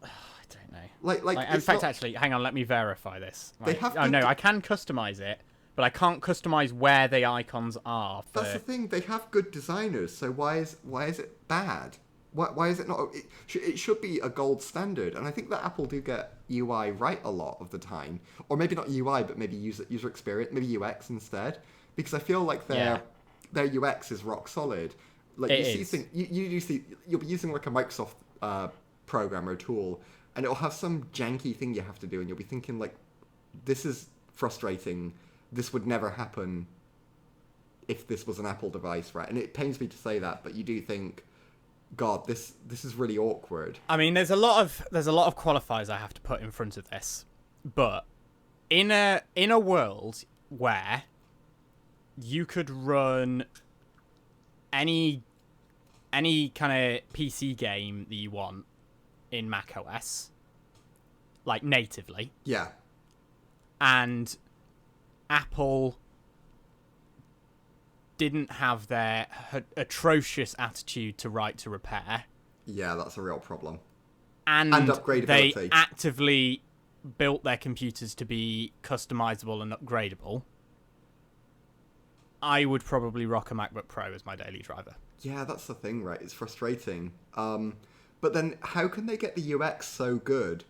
I don't know. Like in fact, actually, hang on. Let me verify this. They have. I can customize it, but I can't customize where the icons are. That's the thing. They have good designers. So why is it bad? Why is it not? It should be a gold standard, and I think that Apple do get UI right a lot of the time, or maybe not UI, but maybe user experience, maybe UX instead, because I feel like their UX is rock solid. Like you'll be using like a Microsoft program or tool, and it'll have some janky thing you have to do, and you'll be thinking like, this is frustrating. This would never happen if this was an Apple device, right? And it pains me to say that, but you do think, God, this is really awkward. I mean, there's a lot of qualifiers I have to put in front of this, but in a world where you could run any kind of PC game that you want in macOS, like natively. Yeah. And Apple didn't have their atrocious attitude to right to repair. Yeah, that's a real problem. And upgradability. They actively built their computers to be customizable and upgradable. I would probably rock a MacBook Pro as my daily driver. Yeah, that's the thing, right? It's frustrating. But then how can they get the UX so good,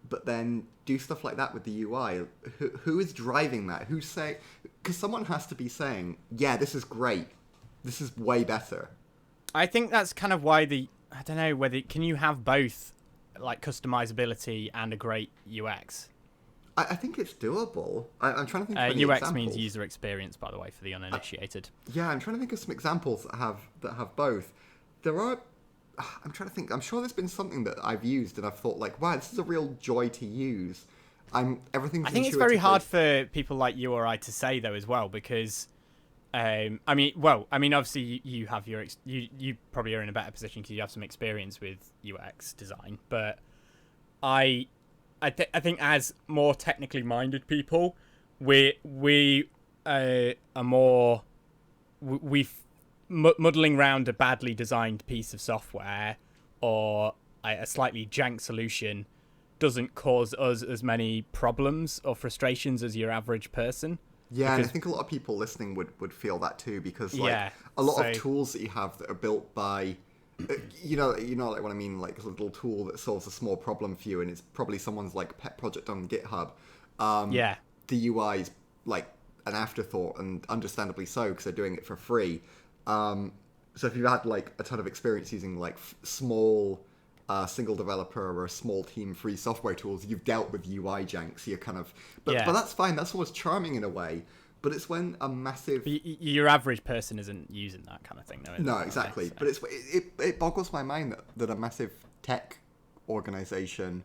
but then do stuff like that with the UI? Who is driving that? Who's saying... Because someone has to be saying, yeah, this is great. This is way better. I think that's kind of why I don't know, whether... Can you have both, like, customizability and a great UX? I think it's doable. I'm trying to think of any UX examples. means user experience, by the way, for the uninitiated. Yeah, I'm trying to think of some examples that have both. There are... I'm trying to think. I'm sure there's been something that I've used and I've thought like, wow, this is a real joy to use. Everything's. I think it's very hard for people like you or I to say though as well, because, I mean, obviously you have you probably are in a better position because you have some experience with UX design, but I think as more technically minded people, we are more we've muddling around a badly designed piece of software or a slightly jank solution doesn't cause us as many problems or frustrations as your average person. Yeah, and I think a lot of people listening would feel that too, because like a lot of tools that you have that are built by, you know like what I mean, like a little tool that solves a small problem for you, and it's probably someone's like pet project on GitHub. The UI is like an afterthought, and understandably so, because they're doing it for free. So if you've had like a ton of experience using like small single developer or a small team free software tools, you've dealt with UI jank, so you're kind of but that's fine, that's always charming in a way, but it's when a massive your average person isn't using that kind of thing though. No, exactly. So. But it boggles my mind that a massive tech organization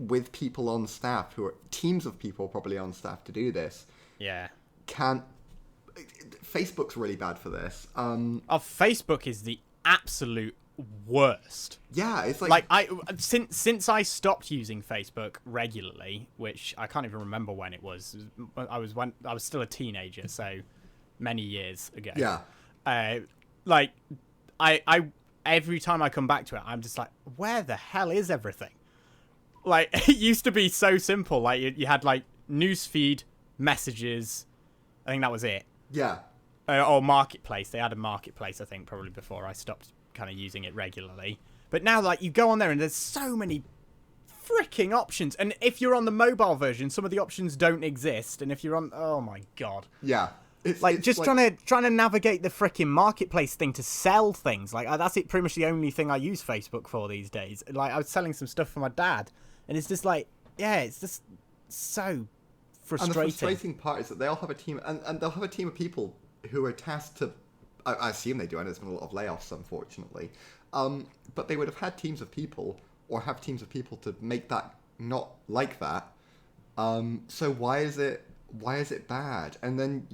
with people on staff who are teams of people probably on staff to do this can't. Facebook's really bad for this. Facebook is the absolute worst. Yeah, it's like I since I stopped using Facebook regularly, which I can't even remember when it was. I was still a teenager, so many years ago. Yeah. I every time I come back to it, I'm just like, where the hell is everything? Like, it used to be so simple. Like you had like newsfeed, messages. I think that was it. Yeah. Or marketplace. They had a marketplace, I think, probably before I stopped kind of using it regularly. But now, like, you go on there and there's so many freaking options. And if you're on the mobile version, some of the options don't exist. And if you're on, oh my god. Yeah. It's just like... trying to navigate the freaking marketplace thing to sell things. Like, that's it. Pretty much the only thing I use Facebook for these days. Like, I was selling some stuff for my dad, and it's just like, yeah, it's just so frustrating. And the frustrating part is that they all have a team, and they'll have a team of people who are tasked to, I assume they do, and there's been a lot of layoffs, unfortunately, but they would have had teams of people, or have teams of people to make that not like that. So why is it bad? And then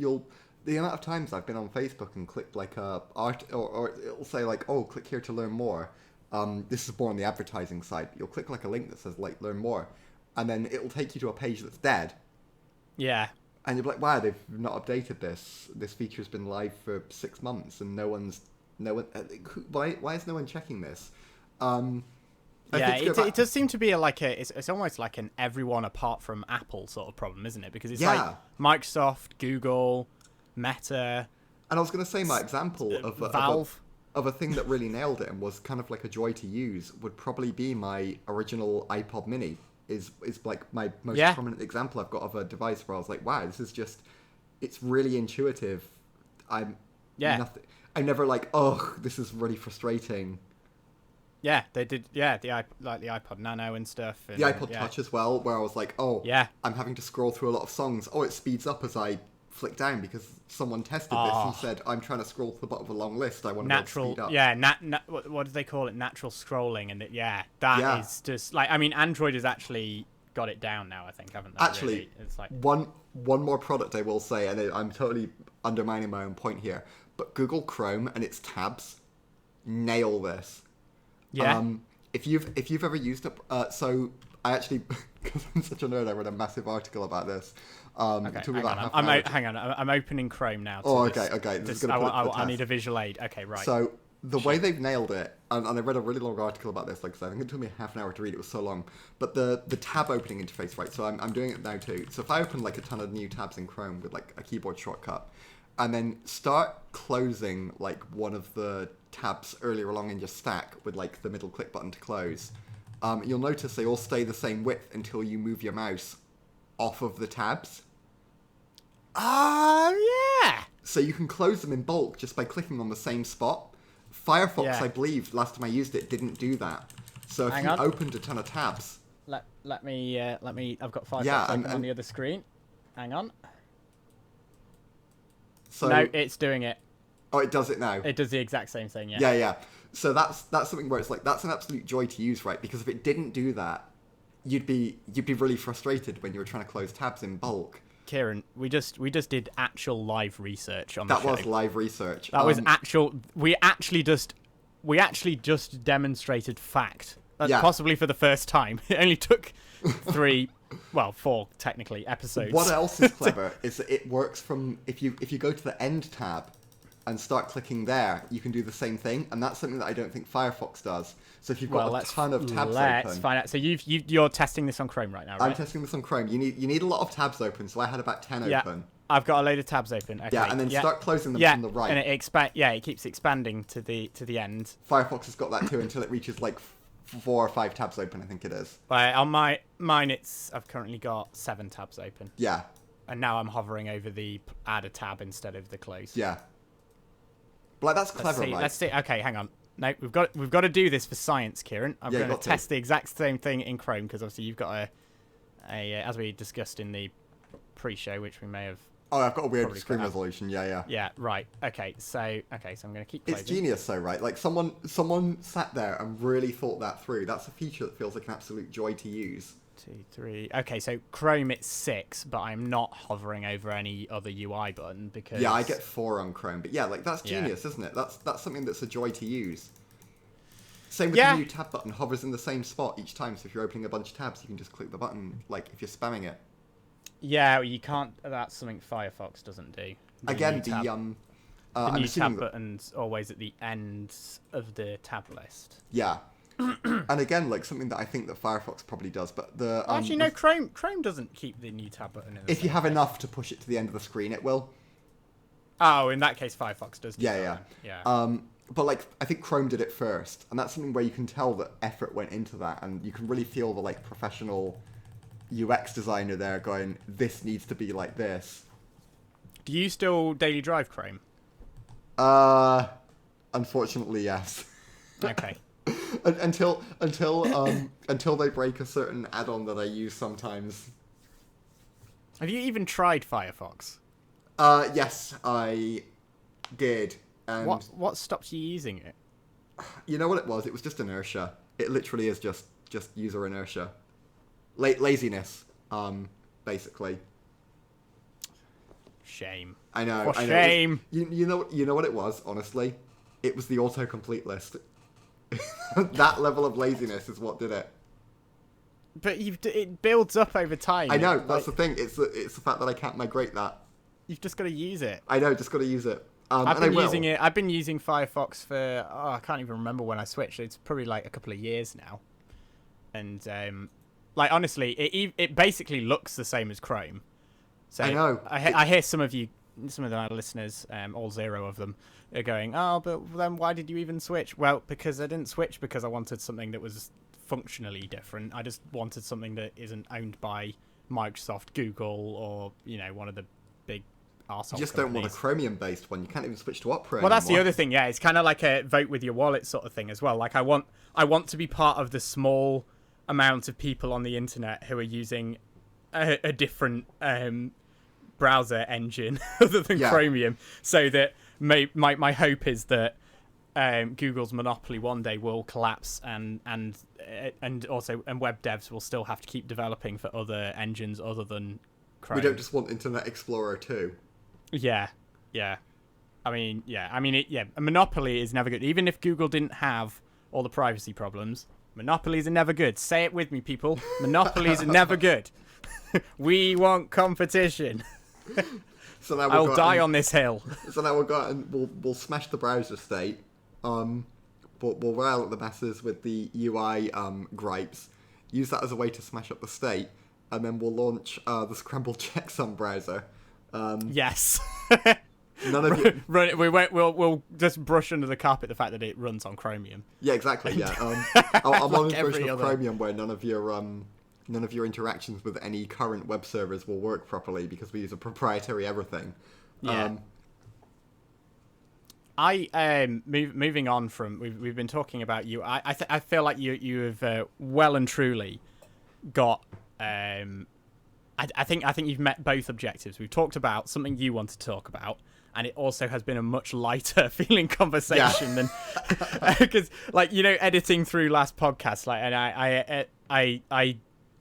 the amount of times I've been on Facebook and clicked like a art, or it'll say like, oh, click here to learn more. This is more on the advertising side. You'll click like a link that says like learn more, and then it'll take you to a page that's dead. Yeah. And you're like, wow, they've not updated this. This feature's been live for 6 months, and why is no one checking this? It does seem to be it's almost like an everyone apart from Apple sort of problem, isn't it? Because it's like Microsoft, Google, Meta. And I was going to say my example of Valve. Of a thing that really nailed it and was kind of like a joy to use would probably be my original iPod Mini. Is like my most prominent example I've got of a device where I was like, wow, this is just, it's really intuitive. Yeah. Nothing. I'm never like, oh, this is really frustrating. Yeah, they did. Yeah, the iPod Nano and stuff. And, The iPod Touch as well, where I was like, oh, yeah, I'm having to scroll through a lot of songs. Oh, it speeds up as I flick down because someone tested this and said, I'm trying to scroll to the bottom of a long list. I want to be able to speed up. Yeah, what do they call it? Natural scrolling. And that is just like, I mean, Android has actually got it down now, I think, haven't they? Actually, really? It's like one more product I will say, and I'm totally undermining my own point here, but Google Chrome and its tabs nail this. Yeah. If you've ever used it, so I actually, because I'm such a nerd, I read a massive article about this. Okay, hang on. I'm opening Chrome now. Okay. I need a visual aid. Okay, right. So the way they've nailed it, and I read a really long article about this, like I think it took me half an hour to read. It was so long. But the tab opening interface, right? So I'm doing it now too. So if I open like a ton of new tabs in Chrome with like a keyboard shortcut, and then start closing like one of the tabs earlier along in your stack with like the middle click button to close, you'll notice they all stay the same width until you move your mouse off of the tabs. Yeah. So you can close them in bulk just by clicking on the same spot. Firefox, I believe, last time I used it, didn't do that. So if you opened a ton of tabs... Let me... I've got Firefox open on the other screen. Hang on. So, no, it's doing it. Oh, it does it now? It does the exact same thing, yeah. Yeah. So that's something where it's like, that's an absolute joy to use, right? Because if it didn't do that, you'd be really frustrated when you were trying to close tabs in bulk. Kieran, we just did actual live research on the show. That was live research. That was actual. We actually just demonstrated fact. Possibly for the first time. It only took 4 technically episodes. What else is clever is that it works from if you go to the end tab and start clicking there, you can do the same thing, and that's something that I don't think Firefox does. So if you've got a ton of tabs open... Let's find out. So you're testing this on Chrome right now, right? I'm testing this on Chrome. You need a lot of tabs open, so I had about 10 open. I've got a load of tabs open. Okay. Yeah, and then start closing them from the right. And it keeps expanding to the end. Firefox has got that too until it reaches like 4 or 5 tabs open, I think it is. But on mine, I've currently got 7 tabs open. Yeah. And now I'm hovering over the add a tab instead of the close. Yeah. But like, that's clever, right? Let's see. Okay, hang on. No, we've got to do this for science, Kieran. I'm going to test the exact same thing in Chrome because obviously you've got a as we discussed in the pre-show, which we may have. Oh, I've got a weird screen resolution. Yeah. Yeah, right. Okay, so I'm going to keep closing. It's genius, though, right? Like someone sat there and really thought that through. That's a feature that feels like an absolute joy to use. 2, 3. Okay, so Chrome it's 6, but I'm not hovering over any other UI button because... Yeah, I get 4 on Chrome, but yeah, like that's genius, isn't it? That's something that's a joy to use. Same with the new tab button, hovers in the same spot each time, so if you're opening a bunch of tabs, you can just click the button, like if you're spamming it. Yeah, you can't... That's something Firefox doesn't do. Again, the new tab button's always at the end of the tab list. Yeah. And again, like something that I think that Firefox probably does, but the actually no, Chrome doesn't keep the new tab button in the if you have enough to push it to the end of the screen, it will. Oh, in that case, Firefox does. Yeah. But like I think Chrome did it first, and that's something where you can tell that effort went into that, and you can really feel the like professional UX designer there going, "This needs to be like this." Do you still daily drive Chrome? Unfortunately, yes. Okay. until they break a certain add-on that I use sometimes. Have you even tried Firefox? Yes, I did. And what stopped you using it? You know what it was? It was just inertia. It literally is just user inertia, laziness, basically. Shame. I know. For shame. You know what it was? Honestly, it was the autocomplete list. That level of laziness is what did it. But it builds up over time. I know, that's the thing. It's the fact that I can't migrate that. You've just got to use it. I know, just got to use it. I've been using Firefox for I can't even remember when I switched. It's probably like a couple of years now. And like honestly, it basically looks the same as Chrome. So I know. I hear some of our listeners, all 0 of them, are going, "Oh, but then why did you even switch?" Well, because I didn't switch because I wanted something that was functionally different. I just wanted something that isn't owned by Microsoft, Google, or one of the big arsehole You just don't want a companies. Chromium-based one. You can't even switch to Opera Well, that's the anymore. other thing. Yeah, it's kind of like a vote with your wallet sort of thing as well. Like I want to be part of the small amount of people on the internet who are using a different browser engine other than Chromium, so that my hope is that Google's monopoly one day will collapse, and web devs will still have to keep developing for other engines other than Chrome. We don't just want Internet Explorer 2. Yeah. I mean, a monopoly is never good. Even if Google didn't have all the privacy problems, monopolies are never good. Say it with me, people. Monopolies are never good. We want competition. So now I'll die on this hill. So now we'll smash the browser state. We'll rile up the masses with the UI gripes. Use that as a way to smash up the state, and then we'll launch the Scramble Checksum browser. Yes. None of you. We'll just brush under the carpet the fact that it runs on Chromium. Yeah, exactly. Yeah. I'm on a version of other. Chromium where none of your interactions with any current web servers will work properly because we use a proprietary everything. Yeah. Moving on from we've been talking about you. I feel like you have well and truly got. I think you've met both objectives. We've talked about something you want to talk about, and it also has been a much lighter feeling conversation than because, like, editing through last podcast, like, and I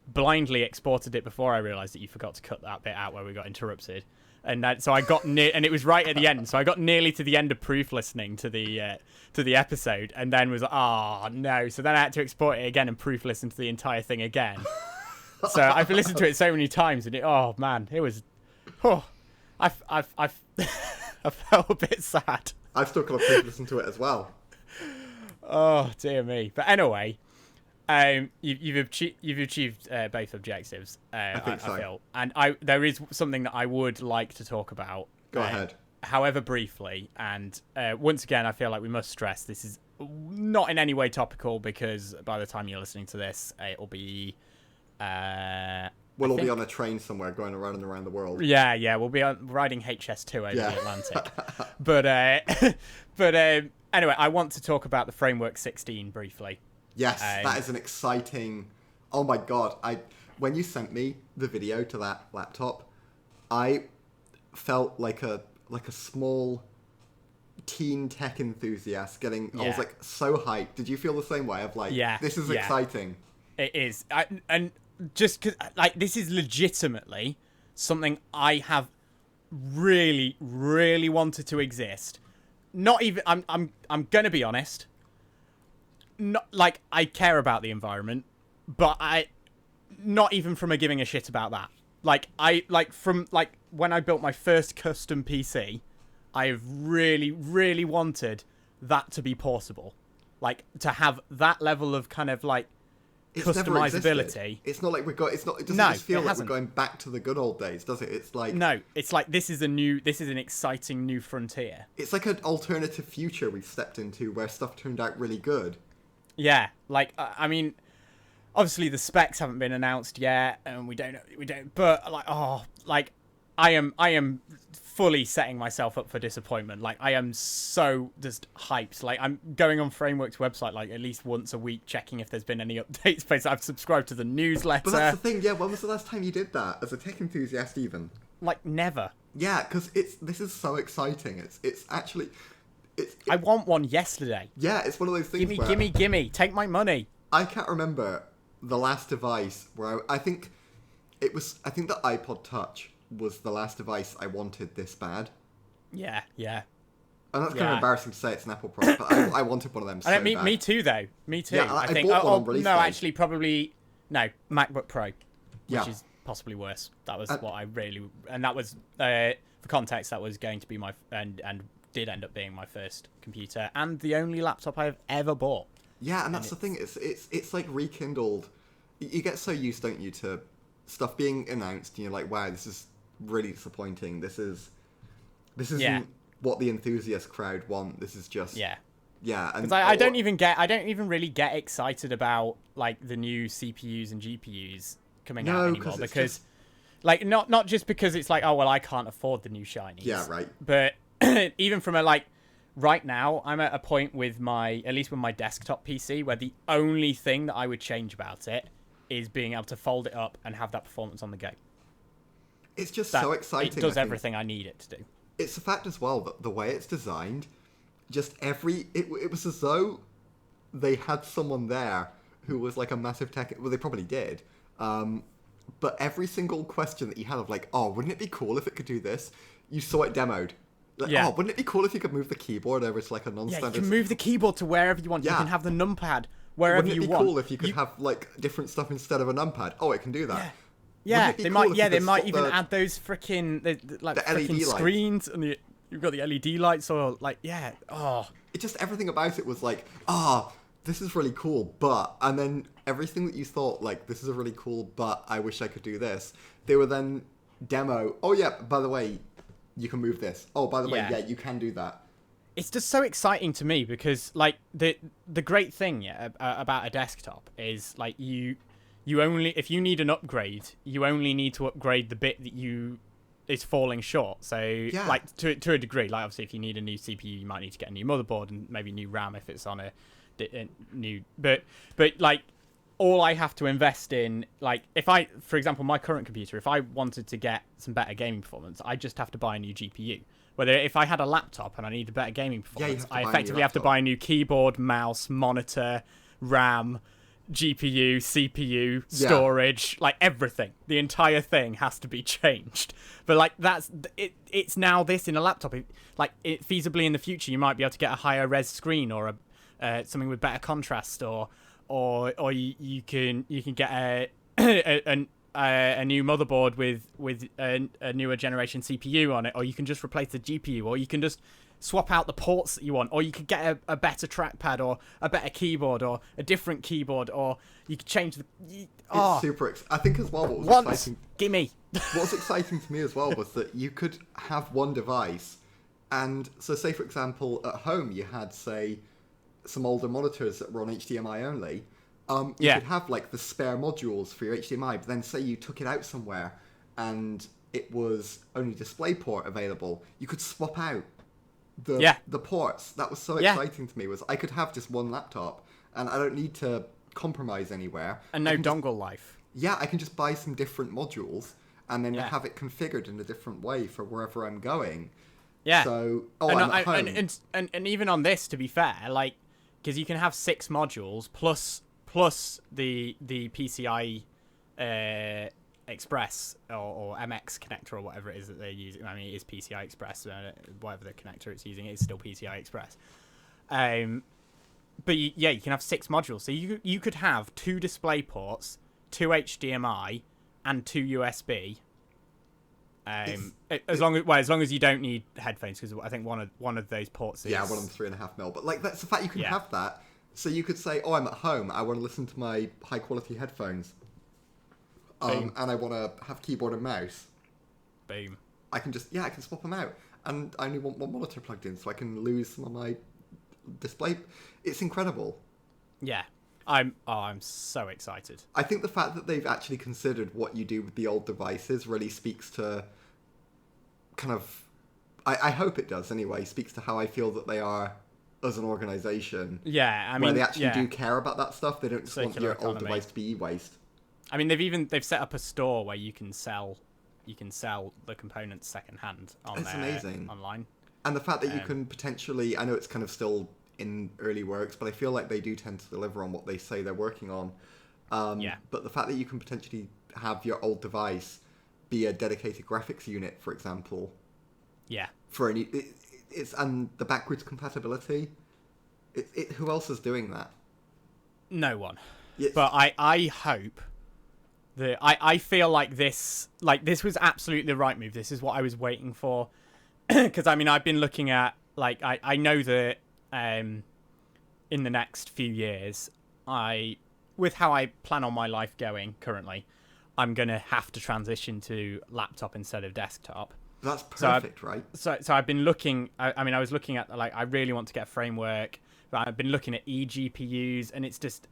blindly exported it before I realised that you forgot to cut that bit out where we got interrupted, and so I got and it was right at the end, so I got nearly to the end of proof listening to the episode, and then was like, oh no, so then I had to export it again and proof listen to the entire thing again. So I've listened to it so many times, and I felt a bit sad. I've still got to pre-listen to it as well. Oh dear me! But anyway, you've achieved both objectives. I think so. I feel, and there is something that I would like to talk about. Go ahead. However briefly, and once again, I feel like we must stress this is not in any way topical, because by the time you're listening to this, it'll be. We'll all be on a train somewhere going around and around the world. Yeah, we'll be riding HS2 over the Atlantic. But anyway, I want to talk about the Framework 16 briefly. Yes, that is an exciting... Oh my god, when you sent me the video to that laptop, I felt like a small teen tech enthusiast getting... I was like so hyped. Did you feel the same way? Of like, this is exciting. It is. And just because, like, this is legitimately something I have really, really wanted to exist. Not even, I'm gonna be honest. Not like I care about the environment, but not even from a giving a shit about that. From when I built my first custom PC, I have really, really wanted that to be portable. Like, to have that level of kind of like customizability. It's not like it doesn't just feel like we're going back to the good old days, does it? It's like it's like this is an exciting new frontier. It's like an alternative future we've stepped into where stuff turned out really good. Yeah, like I mean, obviously the specs haven't been announced yet, and we don't, but I am fully setting myself up for disappointment. Like, I am so just hyped. Like, I'm going on Framework's website like at least once a week, checking if there's been any updates. Because I've subscribed to the newsletter. But that's the thing. Yeah, when was the last time you did that as a tech enthusiast? Even like never. Yeah, because this is so exciting. It's actually. I want one yesterday. Yeah, it's one of those things. Gimme! Take my money. I can't remember the last device where I think the iPod Touch was the last device I wanted this bad. Yeah. And that's kind of embarrassing to say it's an Apple product, but I wanted one of them so bad. Me too, though. Me too. Yeah, I think. Bought one on release day. Actually, probably no MacBook Pro, which is possibly worse. That was what I really, and that was for context. That was going to be my and did end up being my first computer and the only laptop I've ever bought. Yeah, and that's the thing. It's like rekindled. You get so used, don't you, to stuff being announced, and you're like, wow, this is really disappointing. This isn't what the enthusiast crowd want. This is just and I don't even really get excited about like the new CPUs and GPUs coming out anymore, because like not just because it's like, oh well, I can't afford the new shinies. Yeah, right. But even from a like right now, I'm at a point with at least with my desktop PC where the only thing that I would change about it is being able to fold it up and have that performance on the go. It's just so exciting. It does everything I need it to do. It's the fact as well that the way it's designed, just it was as though they had someone there who was like a massive tech. Well, they probably did. But every single question that you had of like, oh, wouldn't it be cool if it could do this? You saw it demoed. Like, oh, wouldn't it be cool if you could move the keyboard over to like a non-standard... Yeah, you can move the keyboard to wherever you want. Yeah. You can have the numpad wherever you want. Wouldn't it be cool if you could have like different stuff instead of a numpad? Oh, it can do that. Yeah, they might even add those freaking the LED screens lights. And you've got the LED lights or like It just everything about it was like, this is really cool, but and then everything that you thought like this is a really cool, but I wish I could do this. They were then demo. Oh yeah, by the way, you can move this. Oh, by the way, you can do that. It's just so exciting to me because like the great thing about a desktop is like you only, if you need an upgrade, you only need to upgrade the bit that is falling short. So like to a degree, like obviously if you need a new CPU, you might need to get a new motherboard and maybe new RAM if it's on a new. But like all I have to invest in, like for example, my current computer, if I wanted to get some better gaming performance, I just have to buy a new GPU. Whether if I had a laptop and I need a better gaming performance, I effectively have to buy a new keyboard, mouse, monitor, RAM, GPU, CPU, storage, like everything. The entire thing has to be changed. But like it's now this in a laptop. Feasibly in the future, you might be able to get a higher res screen or something with better contrast, or you can get a new motherboard with a newer generation CPU on it, or you can just replace the GPU, or you can just swap out the ports that you want, or you could get a better trackpad or a better keyboard or a different keyboard, or you could change the... It's super... I think as well what was exciting... Gimme! What was exciting to me as well was that you could have one device, and so say for example at home you had say some older monitors that were on HDMI only. You could have like the spare modules for your HDMI, but then say you took it out somewhere and it was only DisplayPort available, you could swap out the ports. That was so exciting to me, was I could have just one laptop and I don't need to compromise anywhere. And no dongle life. Yeah, I can just buy some different modules and then have it configured in a different way for wherever I'm going. Yeah. So, I'm at home. And even on this, to be fair, like, because you can have 6 modules plus the PCI Express or MX connector or whatever it is that they're using. I mean, it is PCI Express. Whatever the connector it's using, it's still PCI Express. But you can have 6 modules. So you could have 2 display ports, 2 HDMI, and 2 USB. As long as you don't need headphones, because I think one of those ports is... Yeah, one of them 3.5mm. But like that's the fact you can have that. So you could say, I'm at home, I want to listen to my high quality headphones. And I want to have keyboard and mouse. Boom. I can swap them out. And I only want one monitor plugged in, so I can lose some of my display. It's incredible. Yeah. I'm so excited. I think the fact that they've actually considered what you do with the old devices really speaks to kind of... I hope it does anyway, speaks to how I feel that they are as an organisation. Yeah, I mean... Where they actually do care about that stuff. They don't just want your old device to be e-waste. I mean, they've set up a store where you can sell the components secondhand amazing. Online. And the fact that you can potentially, I know it's kind of still in early works, but I feel like they do tend to deliver on what they say they're working on. But the fact that you can potentially have your old device be a dedicated graphics unit, for example. Yeah. For and the backwards compatibility. Who else is doing that? No one. Yes. But I hope that I feel like this was absolutely the right move. This is what I was waiting for. Because I mean, I've been looking at I know that in the next few years, with how I plan on my life going currently, I'm gonna have to transition to laptop instead of desktop. That's perfect, right? So I've been looking. I mean, I was looking at I really want to get a framework, but I've been looking at eGPUs, and it's just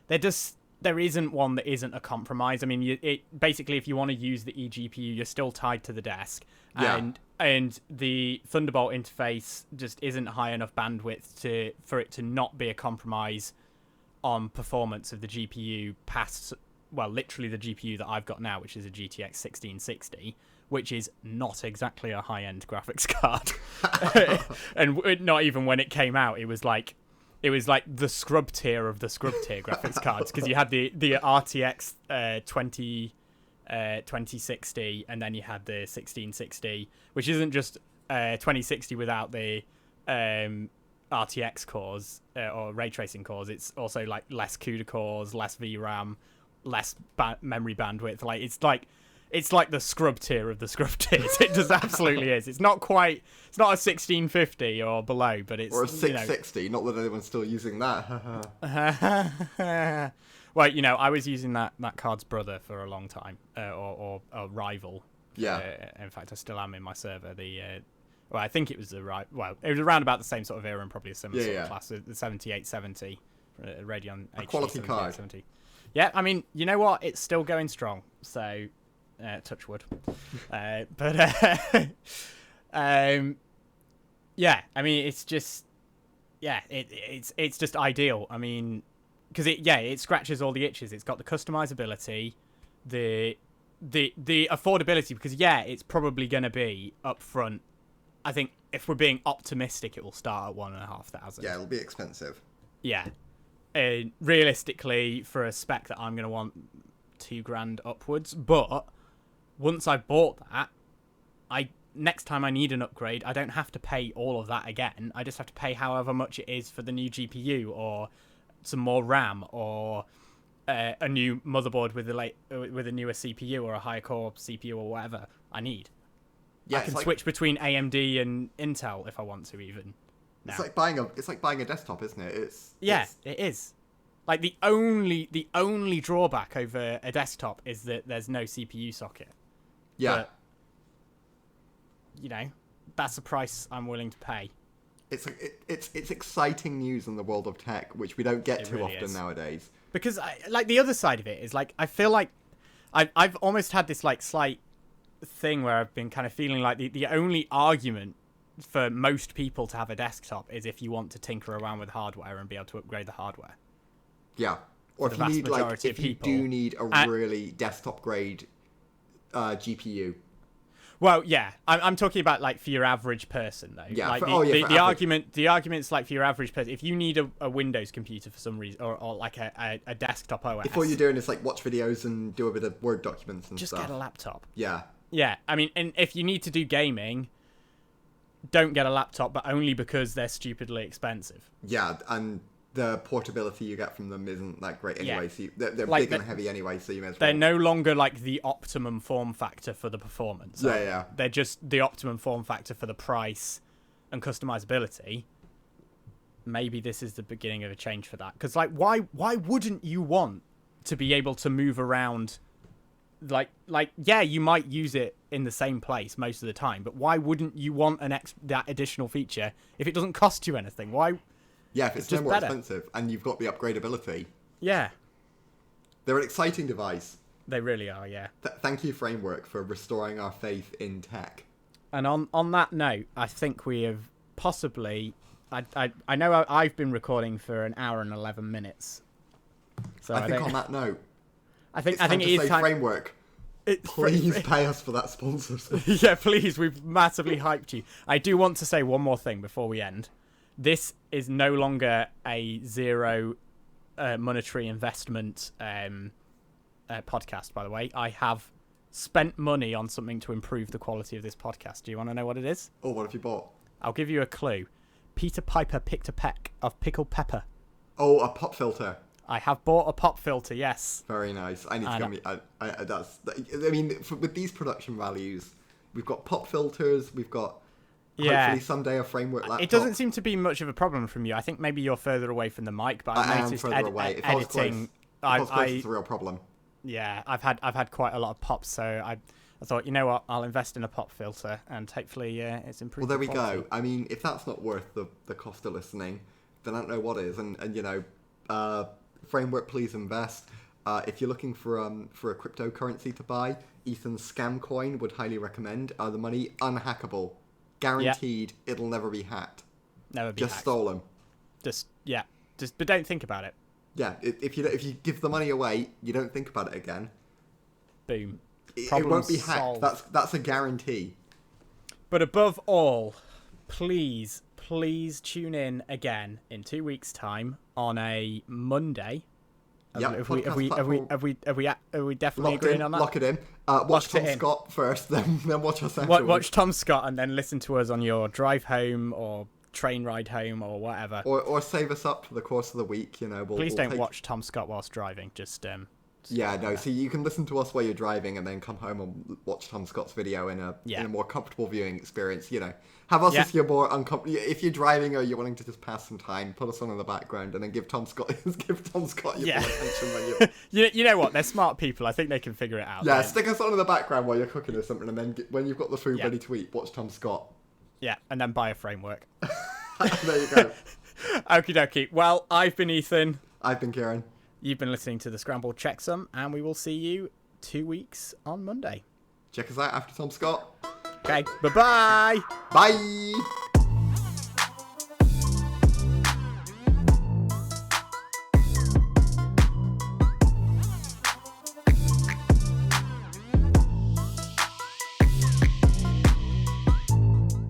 they're just there isn't one that isn't a compromise. I mean, basically, if you want to use the eGPU, you're still tied to the desk, and the Thunderbolt interface just isn't high enough bandwidth for it to not be a compromise on performance of the GPU past, well, literally the GPU that I've got now, which is a GTX 1660, which is not exactly a high-end graphics card. And not even when it came out, it was like the scrub tier of the scrub tier graphics cards, because you had the RTX 2060, and then you had the 1660, which isn't just 2060 without the RTX cores or ray tracing cores. It's also like less CUDA cores, less VRAM, less memory bandwidth. It's like the scrub tier of the scrub tiers. It just absolutely is. It's not a 1650 or below, but it's... Or a 660, not that anyone's still using that. Well, I was using that card's brother for a long time, or a rival. Yeah. In fact, I still am in my server. I think it was it was around about the same sort of era and probably a similar sort of class, the 7870, Radeon HD quality card. 7870. Yeah, I mean, you know what? It's still going strong, so... touch wood. Yeah, I mean, it's just, it's just ideal. I mean, because it scratches all the itches. It's got the customizability, the affordability, because it's probably going to be up front. I think if we're being optimistic, it will start at $1,500. Yeah, it'll be expensive. Yeah, realistically, for a spec that I'm going to want $2,000 upwards, but once I've bought that, next time I need an upgrade, I don't have to pay all of that again. I just have to pay however much it is for the new GPU or some more RAM or a new motherboard with a newer CPU or a higher core CPU or whatever I need. Yeah, I can switch between AMD and Intel if I want to even. Now. It's like buying a desktop, isn't it? It is. Like the only drawback over a desktop is that there's no CPU socket. Yeah. But, that's a price I'm willing to pay. It's exciting news in the world of tech, which we don't get too really often nowadays. Because the other side of it is I feel like I've almost had this slight thing where I've been kind of feeling like the only argument for most people to have a desktop is if you want to tinker around with hardware and be able to upgrade the hardware. Yeah. Or if you do need a really desktop grade GPU. Well, yeah, I'm talking about for your average person though. Yeah. The argument's for your average person. If you need a Windows computer for some reason, or like a desktop OS, if all you're doing is watch videos and do a bit of Word documents and just stuff, get a laptop. Yeah. Yeah, I mean, and if you need to do gaming, don't get a laptop, but only because they're stupidly expensive. Yeah, and the portability you get from them isn't that great anyway. So they're big and heavy anyway, so you may as well. They're no longer the optimum form factor for the performance. Yeah. They're just the optimum form factor for the price and customizability. Maybe this is the beginning of a change for that. Because why wouldn't you want to be able to move around? You might use it in the same place most of the time, but why wouldn't you want that additional feature if it doesn't cost you anything? Why? Yeah, if it's no more expensive and you've got the upgradability. Yeah. They're an exciting device. They really are, yeah. Thank you, Framework, for restoring our faith in tech. And on that note, I think we have possibly... I know I've been recording for an hour and 11 minutes. So I think on that note... I think it is time. Framework. Please pay us for that sponsorship. Yeah, please. We've massively hyped you. I do want to say one more thing before we end. This is no longer a zero monetary investment podcast, by the way. I have spent money on something to improve the quality of this podcast. Do you want to know what it is? Oh, what have you bought? I'll give you a clue. Peter Piper picked a peck of pickled pepper. Oh, a pop filter. I have bought a pop filter, yes. Very nice. I need to go. With these production values, we've got pop filters, we've got hopefully someday a Framework laptop. It doesn't seem to be much of a problem from you. I think maybe you're further away from the mic, but I've noticed further away. If editing. I was close, it's a real problem. Yeah, I've had quite a lot of pops, so I thought, you know what, I'll invest in a pop filter, and hopefully it's improved. Well, there we go. I mean, if that's not worth the cost of listening, then I don't know what is. And Framework, please invest. If you're looking for a cryptocurrency to buy, Ethan's scam coin would highly recommend. The money unhackable, guaranteed. It'll never be hacked. Never be just hacked. stolen. But don't think about it. Yeah, if you give the money away, you don't think about it again. Boom. It Problem won't be hacked. solved. That's a guarantee. But above all, please tune in again in 2 weeks' time on a Monday. Yeah, Have we definitely agreed on that? Lock it in. Watch Tom Scott first, then watch us afterwards. Watch Tom Scott and then listen to us on your drive home or train ride home or whatever. Or save us up for the course of the week. Please don't watch Tom Scott whilst driving. Just So you can listen to us while you're driving and then come home and watch Tom Scott's video in a more comfortable viewing experience. Have us if you're more uncomfortable. If you're driving or you're wanting to just pass some time, put us on in the background and then give Tom Scott your full attention when you. You know what? They're smart people. I think they can figure it out. Yeah, stick us on in the background while you're cooking or something, and then when you've got the food ready to eat, watch Tom Scott. Yeah, and then buy a framework. There you go. Okie dokie. Well, I've been Ethan. I've been Kieran. You've been listening to the Scrambled Checksum, and we will see you 2 weeks on Monday. Check us out after Tom Scott. Okay, bye-bye. Bye.